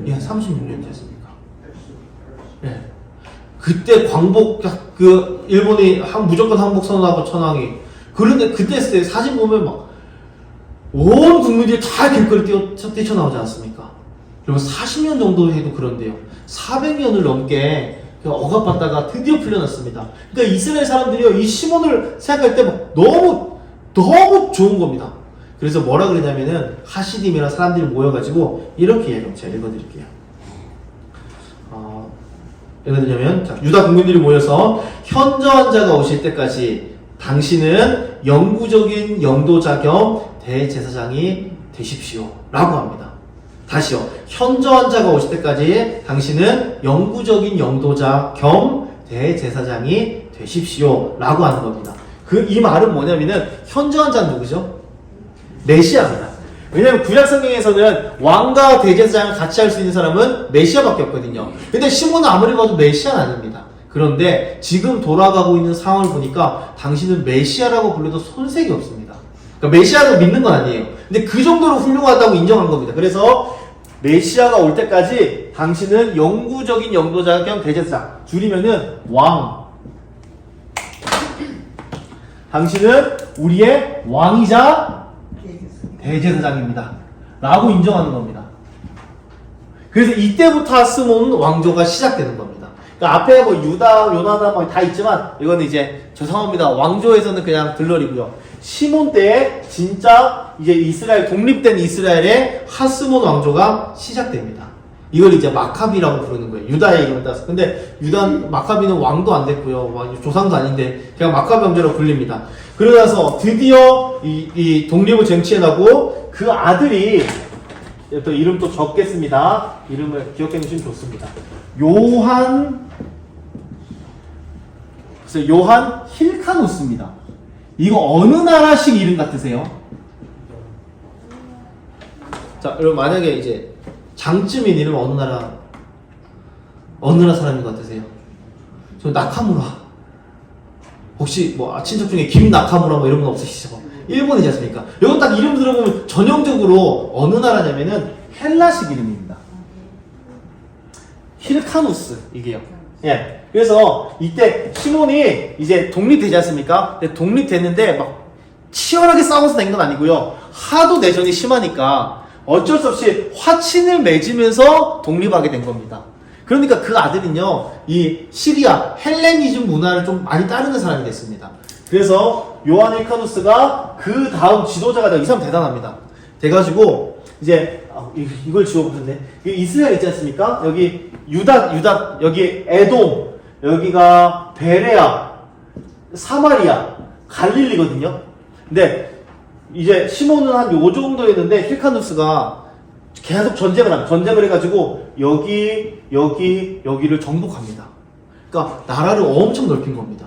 예, 36년 됐습니까? 예. 그때 일본이 무조건 항복 선언하고 천황이. 그런데 그때 했을 때 사진 보면 막 온 국민들이 다 길거리 뛰쳐나오지 않습니까? 그리고 40년 정도 해도 그런데요. 400년을 넘게 억압받다가 드디어 풀려났습니다. 그러니까 이스라엘 사람들이요, 이 시몬을 생각할 때 막 너무 좋은 겁니다. 그래서 뭐라 그러냐면은 하시딤이랑 사람들이 모여가지고 이렇게 얘기해요. 제가 읽어드릴게요. 예를 들면 유다 국민들이 모여서 현저한 자가 오실 때까지 당신은 영구적인 영도자 겸 대제사장이 되십시오 라고 합니다. 다시요. 현저한 자가 오실 때까지 당신은 영구적인 영도자 겸 대제사장이 되십시오 라고 하는 겁니다. 이 말은 뭐냐면은 현저한 자는 누구죠? 메시아입니다. 왜냐면 구약 성경에서는 왕과 대제사장을 같이 할 수 있는 사람은 메시아밖에 없거든요. 근데 시몬은 아무리 봐도 메시아는 아닙니다. 그런데 지금 돌아가고 있는 상황을 보니까 당신은 메시아라고 불러도 손색이 없습니다. 그러니까 메시아를 믿는 건 아니에요. 근데 그 정도로 훌륭하다고 인정한 겁니다. 그래서 메시아가 올 때까지 당신은 영구적인 영도자 겸 대제사장, 줄이면은 왕. 당신은 우리의 왕이자 대제사장입니다 라고 인정하는 겁니다. 그래서 이때부터 하스몬 왕조가 시작되는 겁니다. 그러니까 앞에 뭐 유다, 요나단 뭐 다 있지만 이거는 이제 죄송합니다. 왕조에서는 그냥 들러리고요. 시몬 때에 진짜 이제 이스라엘 독립된 이스라엘의 하스몬 왕조가 시작됩니다. 이걸 이제 마카비라고 부르는 거예요. 유다의 이름을 따서. 근데 마카비는 왕도 안 됐고요. 조상도 아닌데 그냥 마카비 왕조라고 불립니다. 그러면서 드디어 이 독립을 쟁취해나고 그 아들이 또 이름 또 적겠습니다. 이름을 기억해 주시면 좋습니다. 요한 힐카누스입니다. 이거 어느 나라식 이름 같으세요? 자, 여러분 만약에 이제 장쯤인 이름 어느 나라? 어느 나라 사람인 것 같으세요? 저 나카무라. 혹시 뭐 친척 중에 김나카무라 뭐 이런 건 없으시죠? 일본이지 않습니까? 이건 딱 이름 들어보면 전형적으로 어느 나라냐면은 헬라식 이름입니다. 힐카누스 이게요. 예. 그래서 이때 시몬이 이제 독립되지 않습니까? 근데 독립됐는데 막 치열하게 싸워서 된 건 아니고요. 하도 내전이 심하니까 어쩔 수 없이 화친을 맺으면서 독립하게 된 겁니다. 그러니까 그 아들은요, 이 시리아 헬레니즘 문화를 좀 많이 따르는 사람이 됐습니다. 그래서 요한 힐카누스가 그 다음 지도자가 되고, 이 사람 대단합니다. 돼가지고 이제 이걸 지워보셨네. 이스라엘 있지 않습니까? 여기 유다, 여기 에돔, 여기가 베레아, 사마리아, 갈릴리거든요. 근데 이제 시몬은 한 요 정도였는데 힐카누스가 계속 전쟁을 해가지고 여기를 정복합니다. 그러니까 나라를 엄청 넓힌 겁니다.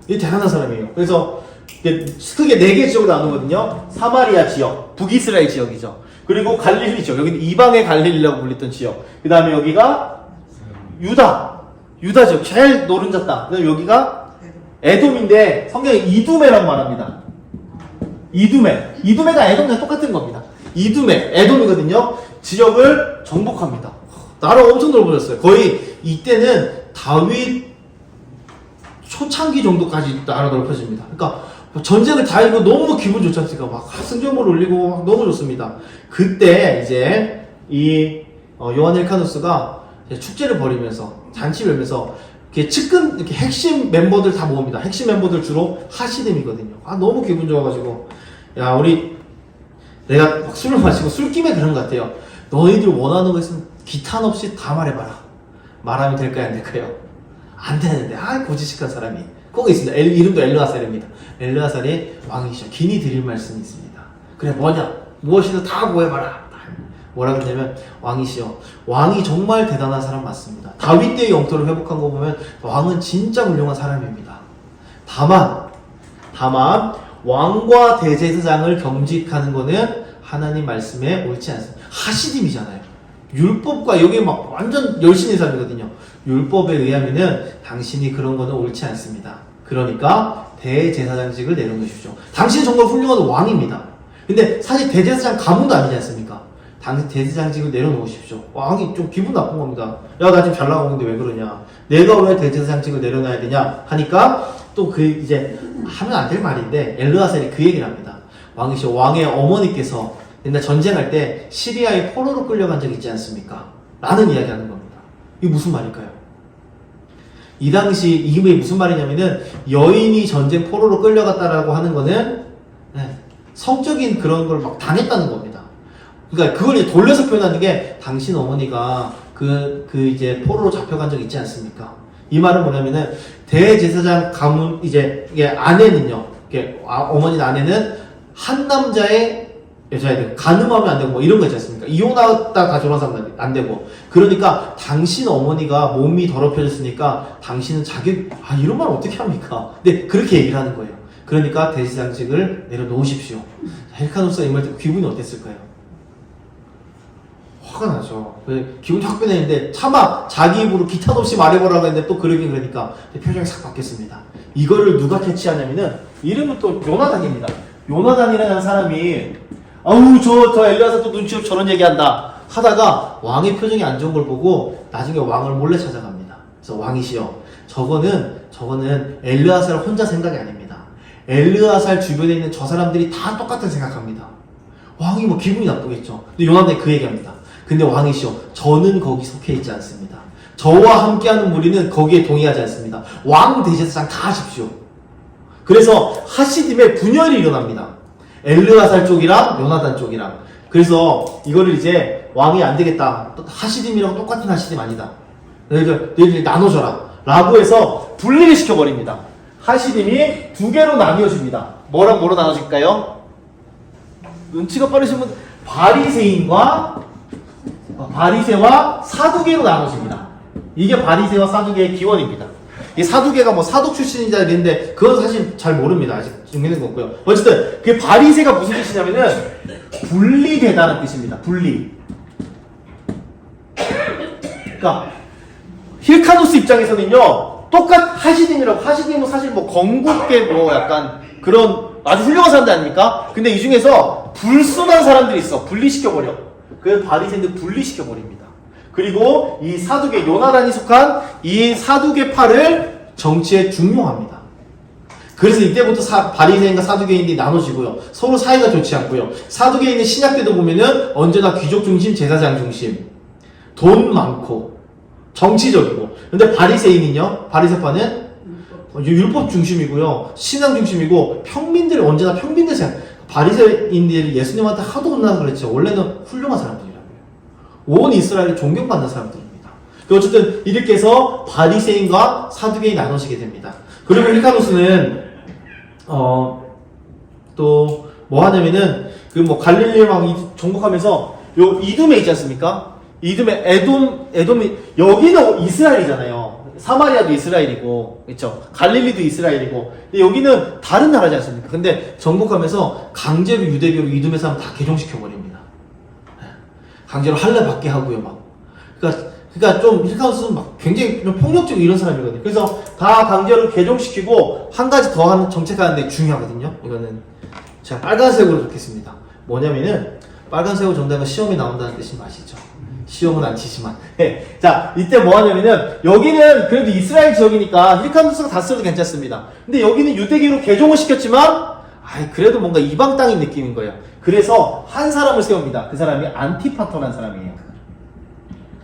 이 대단한 사람이에요. 그래서 크게 4개 지역으로 나누거든요. 사마리아 지역, 북이스라엘 지역이죠. 그리고 갈릴리 지역, 여기는 이방의 갈릴리라고 불렸던 지역. 그 다음에 여기가 유다 지역, 제일 노른자 땅. 그 다음에 여기가 에돔인데 성경에 이두메라고 말합니다. 이두메가 에돔이랑 똑같은 겁니다. 에돔이거든요. 지역을 정복합니다. 나라가 엄청 넓어졌어요. 거의 이때는 다윗 초창기 정도까지 나라 넓혀집니다. 그러니까 전쟁을 다 이기고 너무 기분 좋지 않습니까? 막 승전보를 올리고 너무 좋습니다. 그때 이제 이 요한 힐카누스가 축제를 벌이면서 잔치를 열면서 이렇게 핵심 멤버들 다 모읍니다. 핵심 멤버들 주로 하시딤이거든요. 너무 기분 좋아가지고 야 내가 막 술을 마시고 술김에 그런 것 같아요. 너희들 원하는 거 있으면 기탄 없이 다 말해봐라. 말하면 될까요? 안 될까요? 안 되는데 고지식한 사람이 꼭 있습니다. 이름도 엘르아살입니다. 엘르아살이 왕이시죠. 긴히 드릴 말씀이 있습니다. 그래 뭐냐? 무엇이든 다 구해봐라. 뭐라 그러냐면 왕이시여, 왕이 정말 대단한 사람 맞습니다. 다윗 때의 영토를 회복한 거 보면 왕은 진짜 훌륭한 사람입니다. 다만 왕과 대제사장을 겸직하는 거는 하나님 말씀에 옳지 않습니다. 하시딤이잖아요. 율법과 여기 막 완전 열심히 사람이거든요. 율법에 의하면은 당신이 그런 거는 옳지 않습니다. 그러니까 대제사장직을 내려놓으십시오. 당신은 정말 훌륭한 왕입니다. 근데 사실 대제사장 가문도 아니지 않습니까? 당신 대제사장직을 내려놓으십시오. 왕이 좀 기분 나쁜 겁니다. 야, 나 지금 잘 나가는데 왜 그러냐? 내가 왜 대제사장직을 내려놔야 되냐? 하니까 또 이제 하면 안 될 말인데 엘르아살이 그 얘기를 합니다. 왕이시여, 왕의 어머니께서 옛날 전쟁할 때 시리아의 포로로 끌려간 적 있지 않습니까? 라는 이야기하는 겁니다. 이게 무슨 말일까요? 이 당시 이게 무슨 말이냐면은 여인이 전쟁 포로로 끌려갔다라고 하는 거는 성적인 그런 걸 막 당했다는 겁니다. 그러니까 그걸 이제 돌려서 표현하는 게 당신 어머니가 이제 포로로 잡혀간 적 있지 않습니까? 이 말은 뭐냐면은 대제사장 가문 이제 이게 아내는요, 어머니 아내는 한 남자의 여자애들 간음하면 안 되고 뭐 이런 거 있지 않습니까? 이혼하다 다 결혼하면 안 되고. 그러니까 당신 어머니가 몸이 더럽혀졌으니까 당신은 이런 말 어떻게 합니까? 근데 그렇게 얘기를 하는 거예요. 그러니까 대제사장직을 내려놓으십시오. 힐카누스가 이 말 듣고 기분이 어땠을까요? 화가 나죠. 기분이 확 변했는데 차마 자기 입으로 기탄 없이 말해보라고 했는데 또 그러니까 표정이 싹 바뀌었습니다. 이거를 누가 캐치하냐면은 이름은 또 요나단입니다. 요나단이라는 사람이 저 엘리야사 또 눈치 없이 저런 얘기한다 하다가 왕의 표정이 안 좋은 걸 보고 나중에 왕을 몰래 찾아갑니다. 그래서 왕이시여, 저거는 엘르아살 혼자 생각이 아닙니다. 엘르아살 주변에 있는 저 사람들이 다 똑같은 생각합니다. 왕이 뭐 기분이 나쁘겠죠. 근데 요나단이 그 얘기합니다. 근데 왕이시여, 저는 거기 속해 있지 않습니다. 저와 함께하는 무리는 거기에 동의하지 않습니다. 왕 대제사장 다 하십시오. 그래서 하시딤에 분열이 일어납니다. 엘르아살 쪽이랑 요나단 쪽이랑. 그래서 이거를 이제 왕이 안 되겠다, 하시딤이랑 똑같은 하시딤 아니다, 너희들 나눠줘라 라고 해서 분리를 시켜버립니다. 하시딤이 2개로 나뉘어집니다. 뭐로 나눠질까요? 눈치가 빠르신 분, 바리새와 사두개로 나눠집니다. 이게 바리새와 사두개의 기원입니다. 이 사두개가 뭐 사독 출신인 자들이 있는데 그건 사실 잘 모릅니다. 아직 증명된 거 없고요. 어쨌든 그 바리새가 무슨 뜻이냐면은 분리되다는 뜻입니다. 분리. 그러니까 힐카누스 입장에서는요, 하시딘이라고, 하시딘은 사실 뭐 건국계 뭐 약간 그런 아주 훌륭한 사람들 아닙니까? 근데 이 중에서 불순한 사람들이 있어. 분리시켜버려. 그래서 바리새인들 분리시켜버립니다. 그리고 이 사두개, 요나단이 속한 이 사두개파를 정치에 중용합니다. 그래서 이때부터 바리새인과 사두개인들이 나눠지고요. 서로 사이가 좋지 않고요. 사두개인은 신약 때도 보면은 언제나 귀족 중심, 제사장 중심, 돈 많고 정치적이고. 근데 바리새인은요, 바리새파는 율법 중심이고요, 신앙 중심이고, 평민들 언제나 평민들 생각. 바리새인들이 예수님한테 하도 혼나서 그랬죠. 원래는 훌륭한 사람들이라고요. 온 이스라엘이 존경받는 사람들입니다. 어쨌든 이렇게 해서 바리새인과 사두개인이 나눠지게 됩니다. 그리고 힐카누스는 또 뭐 하냐면은 그 뭐 갈릴리 막 정복하면서 요 이둠에 있지 않습니까? 이둠에 에돔이 여기는 이스라엘이잖아요. 사마리아도 이스라엘이고, 그렇죠? 갈릴리도 이스라엘이고. 근데 여기는 다른 나라지 않습니까? 근데 정복하면서 강제로 유대교로 이둠의 사람 다 개종시켜 버립니다. 강제로 할례 받게 하고요, 막. 그러니까 좀 힐카누스는 막 굉장히 좀 폭력적이고 이런 사람이거든요. 그래서 다 강제로 개종시키고 한 가지 더 하는 정책하는데 중요하거든요. 이거는 제가 빨간색으로 적겠습니다. 뭐냐면은 빨간색으로 정답은 시험에 나온다는 뜻인 거 아시죠? 시험은 안 치지만. 네. 자, 이때 뭐 하냐면은 여기는 그래도 이스라엘 지역이니까 힐카누스가 다스려도 괜찮습니다. 근데 여기는 유대교로 개종을 시켰지만 그래도 뭔가 이방 땅인 느낌인 거예요. 그래서 한 사람을 세웁니다. 그 사람이 안티파터라는 사람이에요.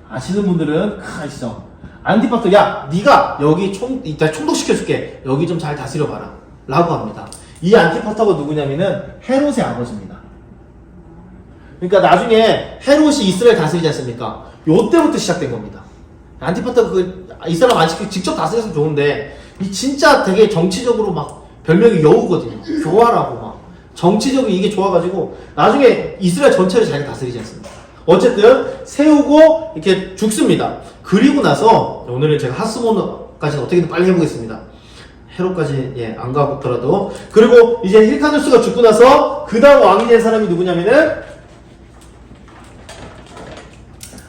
아시는 분들은 아시죠? 안티파터, 야, 네가 여기 이따 총독시켜줄게. 여기 좀 잘 다스려봐라. 라고 합니다. 이 안티파터가 누구냐면은 헤롯의 아버지입니다. 그러니까 나중에 헤롯이 이스라엘 다스리지 않습니까? 요때부터 시작된 겁니다. 안티파터가 이스라엘 안 시키고 직접 다스렸으면 좋은데, 이 진짜 되게 정치적으로 막 별명이 여우거든요. 교활하고 막. 정치적으로 이게 좋아가지고, 나중에 이스라엘 전체를 자기가 다스리지 않습니다. 어쨌든 세우고 이렇게 죽습니다. 그리고 나서 오늘은 제가 하스모노까지는 어떻게든 빨리 해보겠습니다. 헤롯까지 안 가보더라도. 그리고 이제 힐카누스가 죽고 나서 그 다음 왕이 된 사람이 누구냐면은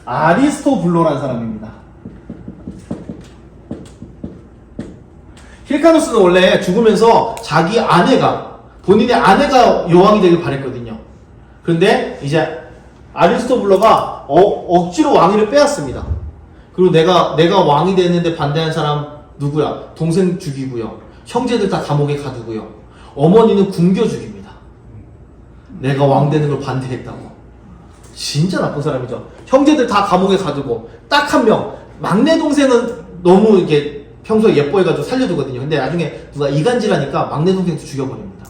아리스토블로라는 사람입니다. 힐카누스는 원래 죽으면서 자기 본인의 아내가 여왕이 되길 바랬거든요. 그런데 이제 아리스토블로가 억지로 왕위를 빼앗습니다. 그리고 내가 왕이 되는데 반대한 사람 누구야? 동생 죽이고요. 형제들 다 감옥에 가두고요. 어머니는 굶겨 죽입니다. 내가 왕 되는 걸 반대했다고. 진짜 나쁜 사람이죠. 형제들 다 감옥에 가두고 딱 한 명, 막내 동생은 너무 이게 평소에 예뻐해가지고 살려두거든요. 근데 나중에 누가 이간질하니까 막내 동생도 죽여버립니다.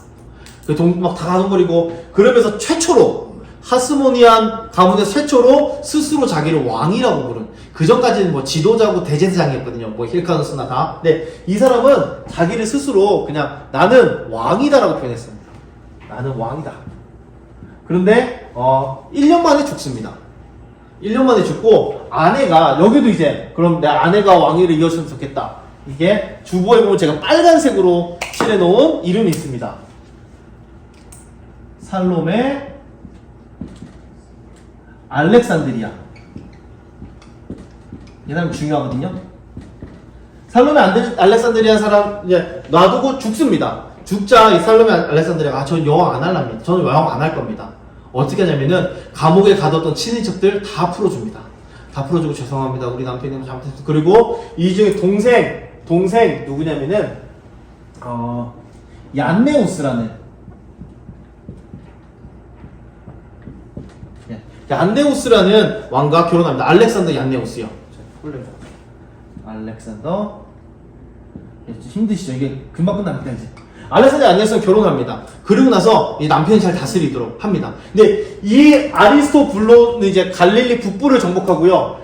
막 다 가둬버리고, 그러면서 최초로 하스모니안 가문의 최초로 스스로 자기를 왕이라고 부른, 그 전까지는 뭐 지도자고 대제사장이었거든요. 뭐 힐카누스나 다. 근데 이 사람은 자기를 스스로 그냥 나는 왕이다라고 표현했습니다. 나는 왕이다. 그런데 1년 만에 죽습니다. 1년 만에 죽고, 아내가 여기도 이제 그럼 내 아내가 왕위를 이어줬으면 좋겠다. 이게 주보에 보면 제가 빨간색으로 칠해놓은 이름이 있습니다. 살로메 알렉산드리아. 이 사람 중요하거든요. 살로메 알렉산드리아 사람 이제 놔두고 죽습니다. 죽자 이 살로메 알렉산드리아가 저는 여왕 안 할랍니다. 저는 여왕 안 할 겁니다. 어떻게 하냐면은 감옥에 가뒀던 친인척들 다 풀어줍니다. 다 풀어주고 죄송합니다. 우리 남편이 잘못했어. 그리고 이 중에 동생 누구냐면은 얀네우스라는 얀네우스라는 왕과 결혼합니다. 알렉산더 얀네우스요. 알렉산더 힘드시죠? 이게 금방 끝납니다. 이제 알렉산더 얀네우스는 결혼합니다. 그리고 나서 이 남편이 잘 다스리도록 합니다. 근데 이 아리스토블로는 이제 갈릴리 북부를 정복하고요.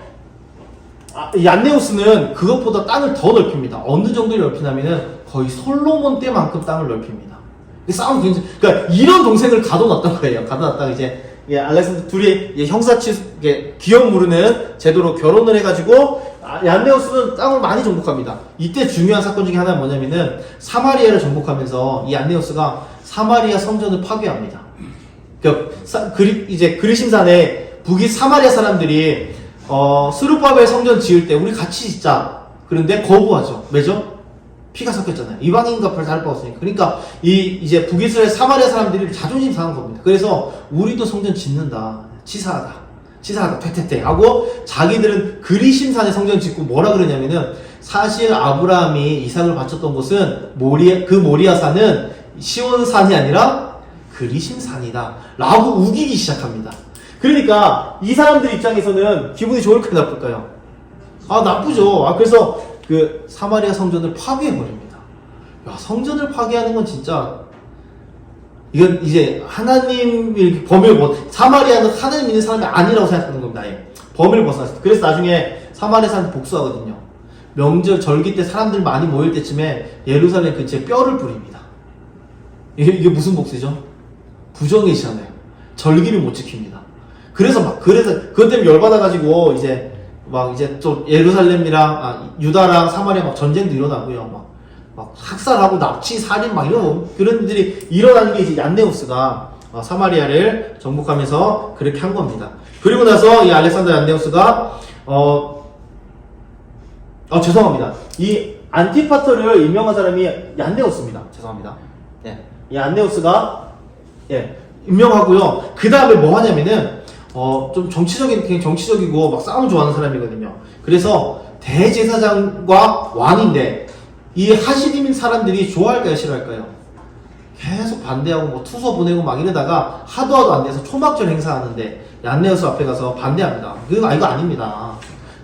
얀네우스는 그것보다 땅을 더 넓힙니다. 어느 정도를 넓히냐면은 거의 솔로몬 때만큼 땅을 넓힙니다. 싸움 굉장히, 그러니까 이런 동생을 가둬놨던 거예요. 가둬놨다가 이제 알렉산더 둘이 형사치 기억 모르는 제도로 결혼을 해가지고 얀네우스는 땅을 많이 정복합니다. 이때 중요한 사건 중에 하나는 뭐냐면은 사마리아를 정복하면서 이 얀네우스가 사마리아 성전을 파괴합니다. 이제 그리심산에 북이 사마리아 사람들이 스룹바벨 성전 지을 때 우리 같이 짓자. 그런데 거부하죠. 왜죠? 피가 섞였잖아요. 이방인과 별 다를 바 없으니까. 그러니까 이제 북이스라엘 사마리아 사람들이 자존심 상한 겁니다. 그래서 우리도 성전 짓는다. 치사하다. 퇴퇴퇴 하고 자기들은 그리심산에 성전 짓고 뭐라 그러냐면은 사실 아브라함이 이삭을 바쳤던 곳은 모리아산은 시온산이 아니라 그리심산이다. 라고 우기기 시작합니다. 그러니까 이 사람들 입장에서는 기분이 좋을까요, 나쁠까요? 나쁘죠. 그래서 그 사마리아 성전을 파괴해버립니다. 야, 성전을 파괴하는 건 진짜, 이건 이제 하나님이 이렇게 범위를 사마리아는 하나님 믿는 사람이 아니라고 생각하는 겁니다. 아예. 범위를 벗어났어요. 그래서 나중에 사마리아 사람들 복수하거든요. 명절, 절기 때 사람들 많이 모일 때쯤에 예루살렘 근처에 뼈를 뿌립니다. 이게 무슨 복수죠? 부정이시잖아요. 절기를 못 지킵니다. 그래서 그것 때문에 열받아가지고, 이제 또 예루살렘이랑, 유다랑 사마리아 막 전쟁도 일어나고요. 막 학살하고 납치, 살인 막 이런 그런 일들이 일어나는 게 이제 얀네우스가 사마리아를 정복하면서 그렇게 한 겁니다. 그리고 나서 이 알렉산더 얀네우스가, 죄송합니다. 이 안티파터를 임명한 사람이 얀네우스입니다. 죄송합니다. 예. 이 안네우스가, 임명하고요. 그 다음에 뭐 하냐면은, 좀 그냥 정치적이고 막 싸움 좋아하는 사람이거든요. 그래서 대제사장과 왕인데, 이 하시dim 사람들이 좋아할까요, 싫어할까요? 계속 반대하고 뭐 투서 보내고 막 이러다가 하도 안 돼서 초막절 행사하는데 얀네우스 앞에 가서 반대합니다. 이거 아닙니다.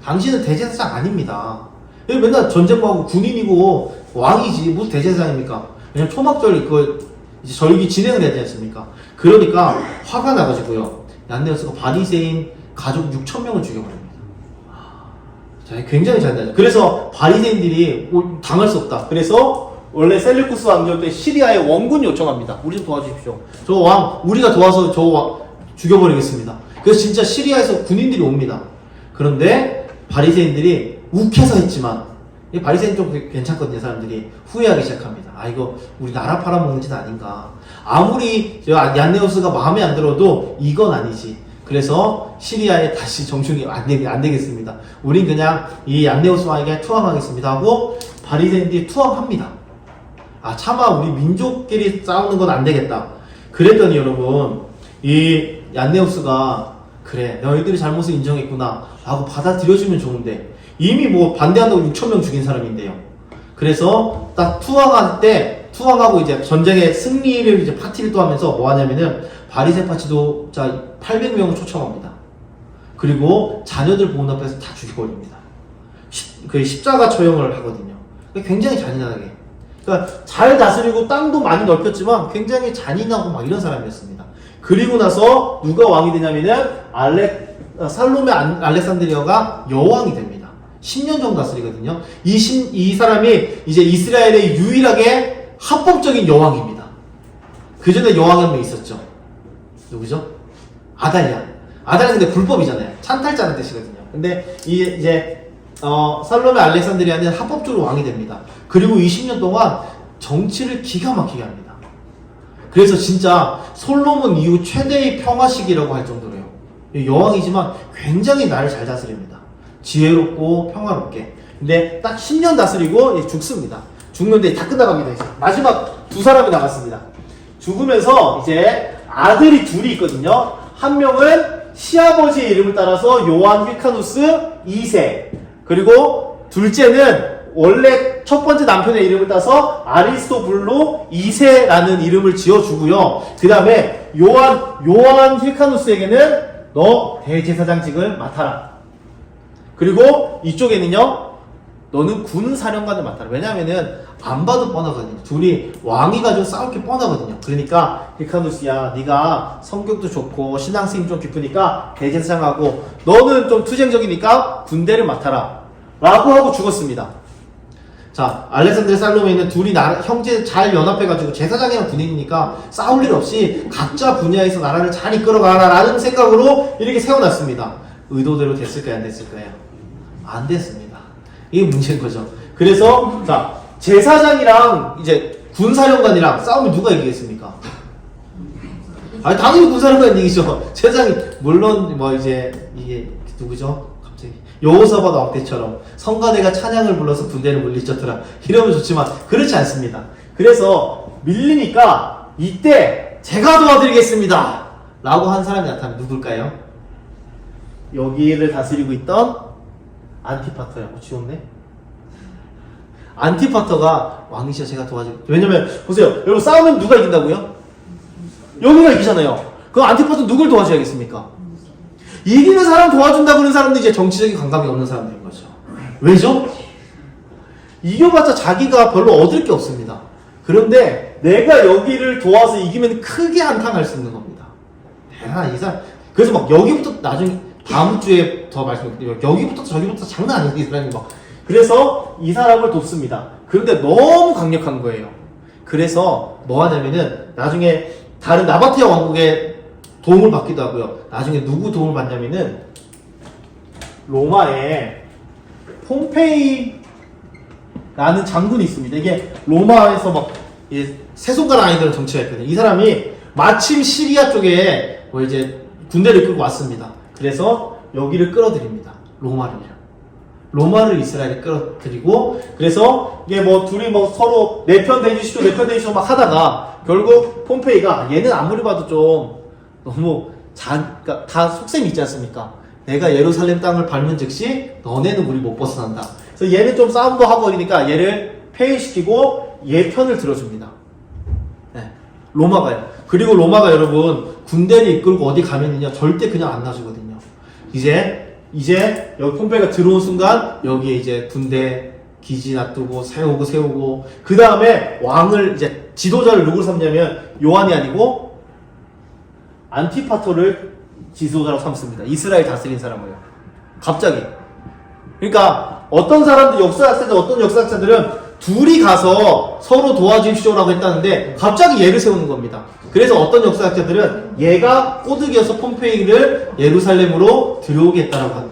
당신은 대제사장 아닙니다. 여기 맨날 전쟁 하고 군인이고 왕이지 무슨 대제사장입니까? 왜냐면 초막절 이제 절기 진행을 해야 되지 않습니까? 그러니까 화가 나가지고요. 얀네우스가 바리새인 가족 6,000명을 죽여버립니다. 굉장히 잔인하죠. 그래서 바리새인들이 당할 수 없다. 그래서 원래 셀루쿠스 왕조 때 시리아에 원군 요청합니다. 우리 좀 도와주십시오. 저 왕 우리가 도와서 저 왕 죽여버리겠습니다. 그래서 진짜 시리아에서 군인들이 옵니다. 그런데 바리새인들이 욱해서 했지만 바리새인 좀 괜찮거든요. 사람들이 후회하기 시작합니다. 이거 우리 나라 팔아먹는 짓 아닌가. 아무리 얀네우스가 마음에 안 들어도 이건 아니지. 그래서 시리아에 다시 정충이 안 되겠습니다. 우린 그냥 이 얀네우스 왕에게 투항하겠습니다 하고 바리새인들이 투항합니다. 차마 우리 민족끼리 싸우는 건 안 되겠다. 그랬더니 여러분 이 얀네우스가 그래 너희들이 잘못을 인정했구나 라고 받아들여주면 좋은데 이미 뭐 반대한다고 6,000명 죽인 사람인데요. 그래서 딱 투항하고 이제 전쟁의 승리를 이제 파티를 또 하면서 뭐 하냐면은 바리새파 지도자 800명을 초청합니다. 그리고 자녀들 보는 앞에서 다 죽여버립니다. 그 십자가 처형을 하거든요. 굉장히 잔인하게. 그러니까 잘 다스리고 땅도 많이 넓혔지만 굉장히 잔인하고 막 이런 사람이었습니다. 그리고 나서 누가 왕이 되냐면은 살로메 알렉산드리아가 여왕이 됩니다. 10년 정도 다스리거든요. 이 사람이 이제 이스라엘의 유일하게 합법적인 여왕입니다. 그 전에 여왕이 한 명 있었죠. 누구죠? 아달랴 근데 불법이잖아요. 찬탈자는 뜻이거든요. 근데 이제 살로메 알렉산드리아는 합법적으로 왕이 됩니다. 그리고 20년 동안 정치를 기가 막히게 합니다. 그래서 진짜 솔로몬 이후 최대의 평화 시기라고 할 정도로요. 여왕이지만 굉장히 나를 잘 다스립니다. 지혜롭고 평화롭게. 근데 딱 10년 다스리고 죽습니다. 죽는데 다 끝나갑니다. 이제 마지막 두 사람이 남았습니다. 죽으면서 이제 아들이 둘이 있거든요. 한 명은 시아버지의 이름을 따라서 요한 휘카누스 2세. 그리고 둘째는 원래 첫 번째 남편의 이름을 따서 아리스토블로 2세라는 이름을 지어주고요. 그 다음에 요한 휘카누스에게는 너 대제사장직을 맡아라. 그리고 이쪽에는요. 너는 군사령관을 맡아라. 왜냐면은 안 봐도 뻔하거든요. 둘이 왕이 가지고 싸울 게 뻔하거든요. 그러니까 휘카누스야 네가 성격도 좋고 신앙심이 좀 깊으니까 대제사장하고 너는 좀 투쟁적이니까 군대를 맡아라 라고 하고 죽었습니다. 자, 알렉산드르 살로메는 둘이 형제 잘 연합해가지고 제사장이랑 군인이니까 싸울 일 없이 각자 분야에서 나라를 잘 이끌어가라 라는 생각으로 이렇게 세워놨습니다. 의도대로 됐을까요? 안 됐을까요? 안 됐습니다. 이게 문제인 거죠. 그래서 자, 제사장이랑 이제 군사령관이랑 싸우면 누가 이기겠습니까? 당연히 군사령관 이기죠. 제사장이 물론 뭐 이제 이게 누구죠? 여호사밧 왕 때처럼 성가대가 찬양을 불러서 군대를 물리쳤더라. 이러면 좋지만 그렇지 않습니다. 그래서 밀리니까 이때 제가 도와드리겠습니다. 라고 한 사람이 나타나면 누굴까요? 여기를 다스리고 있던 안티파터야. 지웠네? 안티파터가 왕이시여 제가 도와드릴게요. 왜냐면 보세요. 여러분 싸우면 누가 이긴다고요? 여기가 이기잖아요. 그럼 안티파터 누굴 도와줘야겠습니까? 이기는 사람 도와준다 그러는 사람도 이제 정치적인 감각이 없는 사람들인 거죠. 왜죠? 이겨봤자 자기가 별로 얻을 게 없습니다. 그런데 내가 여기를 도와서 이기면 크게 한탕할 수 있는 겁니다. 야, 이 사람. 그래서 막 여기부터 나중에 다음 주에 더 말씀드릴게요. 여기부터 저기부터 장난 아니에요. 이 사람이 막. 그래서 이 사람을 돕습니다. 그런데 너무 강력한 거예요. 그래서 뭐 하냐면은 나중에 다른 나바테아 왕국의 도움을 받기도 하고요. 나중에 누구 도움을 받냐면은 로마에 폼페이라는 장군이 있습니다. 이게 로마에서 막 세 손가락 아이들은 정치가 있거든요. 이 사람이 마침 시리아 쪽에 뭐 이제 군대를 끌고 왔습니다. 그래서 여기를 끌어들입니다. 로마를 이스라엘에 끌어들이고, 그래서 이게 뭐 둘이 뭐 서로 내 편 대주시오 내 편 대주시오 막 하다가 결국 폼페이가 얘는 아무리 봐도 좀 너무 그러니까 다 속셈이 있지 않습니까? 내가 예루살렘 땅을 밟는 즉시 너네는 우리 못 벗어난다. 그래서 얘는 좀 싸움도 하고 이러니까 얘를 폐위시키고 얘 편을 들어줍니다. 네. 로마가요. 그리고 로마가 여러분 군대를 이끌고 어디 가면은요 절대 그냥 안 놔주거든요. 이제 여기 폼페이가 들어온 순간 여기에 이제 군대 기지 놔두고 세우고 그 다음에 왕을 이제 지도자를 누구로 삼냐면 요한이 아니고 안티파터를 지도자로 삼습니다. 이스라엘 다스린 사람을요. 갑자기. 그러니까 어떤 사람들 어떤 역사학자들은 둘이 가서 서로 도와주십시오라고 했다는데 갑자기 얘를 세우는 겁니다. 그래서 어떤 역사학자들은 얘가 꼬드기여서 폼페이를 예루살렘으로 들여오겠다라고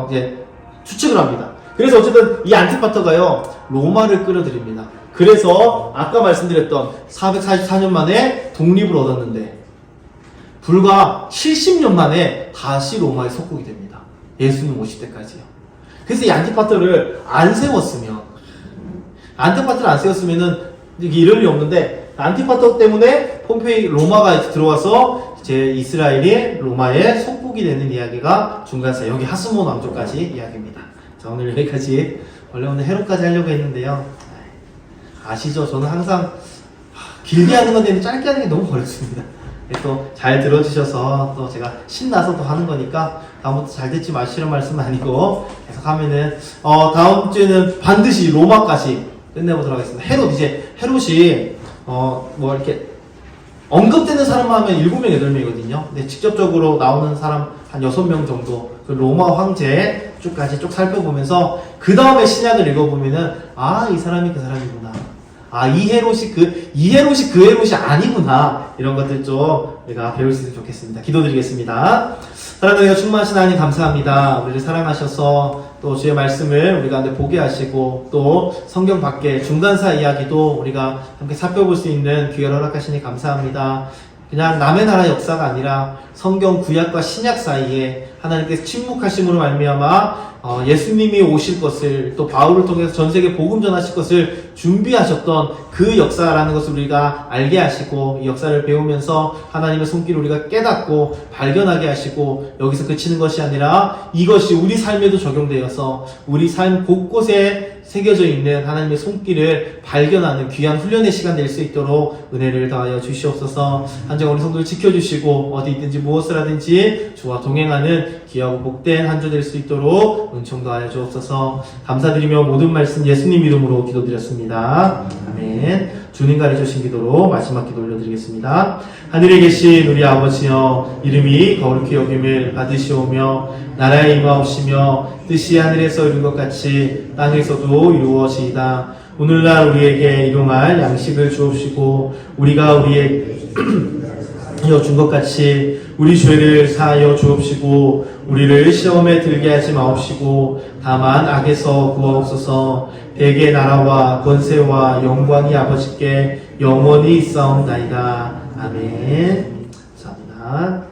이제 추측을 합니다. 그래서 어쨌든 이 안티파터가요 로마를 끌어들입니다. 그래서 아까 말씀드렸던 444년 만에 독립을 얻었는데 불과 70년 만에 다시 로마에 속국이 됩니다. 예수님 오실 때까지요. 그래서 이 안티파터를 안 세웠으면은 이럴 일이 없는데 안티파터 때문에 폼페이 로마가 들어와서 이제 이스라엘이 로마에 속국이 되는 이야기가 중간사 여기 하스몬 왕조까지 이야기입니다. 자, 오늘 여기까지. 원래 오늘 헤롯까지 하려고 했는데요. 아시죠? 저는 항상 길게 하는 건데 짧게 하는 게 너무 어렵습니다. 또 잘 들어주셔서 또 제가 신나서 또 하는 거니까 다음부터 잘 듣지 마시는 말씀은 아니고 계속 하면은 다음 주에는 반드시 로마까지 끝내보도록 하겠습니다. 헤롯이 뭐 이렇게 언급되는 사람만 하면 7명, 8명이거든요. 근데 직접적으로 나오는 사람 한 6명 정도 그 로마 황제 쭉까지 쭉 살펴보면서 그 다음에 신약을 읽어보면은 이 사람이 그 사람이구나. 이 헤롯이 그 헤롯이 아니구나. 이런 것들 좀 우리가 배울 수 있으면 좋겠습니다. 기도드리겠습니다. 사랑하는 충만하신 하나님 감사합니다. 우리를 사랑하셔서 또 주의 말씀을 우리가 보게 하시고 또 성경 밖에 중간사 이야기도 우리가 함께 살펴볼 수 있는 기회를 허락하시니 감사합니다. 그냥 남의 나라 역사가 아니라 성경 구약과 신약 사이에 하나님께서 침묵하심으로 말미암아 예수님이 오실 것을 또 바울을 통해서 전 세계 복음 전하실 것을 준비하셨던 그 역사라는 것을 우리가 알게 하시고 이 역사를 배우면서 하나님의 손길을 우리가 깨닫고 발견하게 하시고 여기서 그치는 것이 아니라 이것이 우리 삶에도 적용되어서 우리 삶 곳곳에 새겨져 있는 하나님의 손길을 발견하는 귀한 훈련의 시간 될 수 있도록 은혜를 더하여 주시옵소서. 한정 우리 성도를 지켜주시고 어디 있든지 무엇을 하든지 주와 동행하는 귀하고 복된 한 주 될 수 있도록 은총 더하여 주옵소서. 감사드리며 모든 말씀 예수님 이름으로 기도드렸습니다. 아멘. 주님 가르쳐주신 기도로 마지막 기도 올려드리겠습니다. 하늘에 계신 우리 아버지여, 이름이 거룩히 여김을 받으시오며 나라에 임하옵시며 뜻이 하늘에서 이룬 것 같이 땅에서도 이루어지이다. 오늘날 우리에게 일용할 양식을 주옵시고 우리가 우리에게 준 것 같이 우리 죄를 사하여 주옵시고 우리를 시험에 들게 하지 마옵시고 다만 악에서 구하옵소서. 대개 나라와 권세와 영광이 아버지께 영원히 있사옵나이다. 아멘. 감사합니다.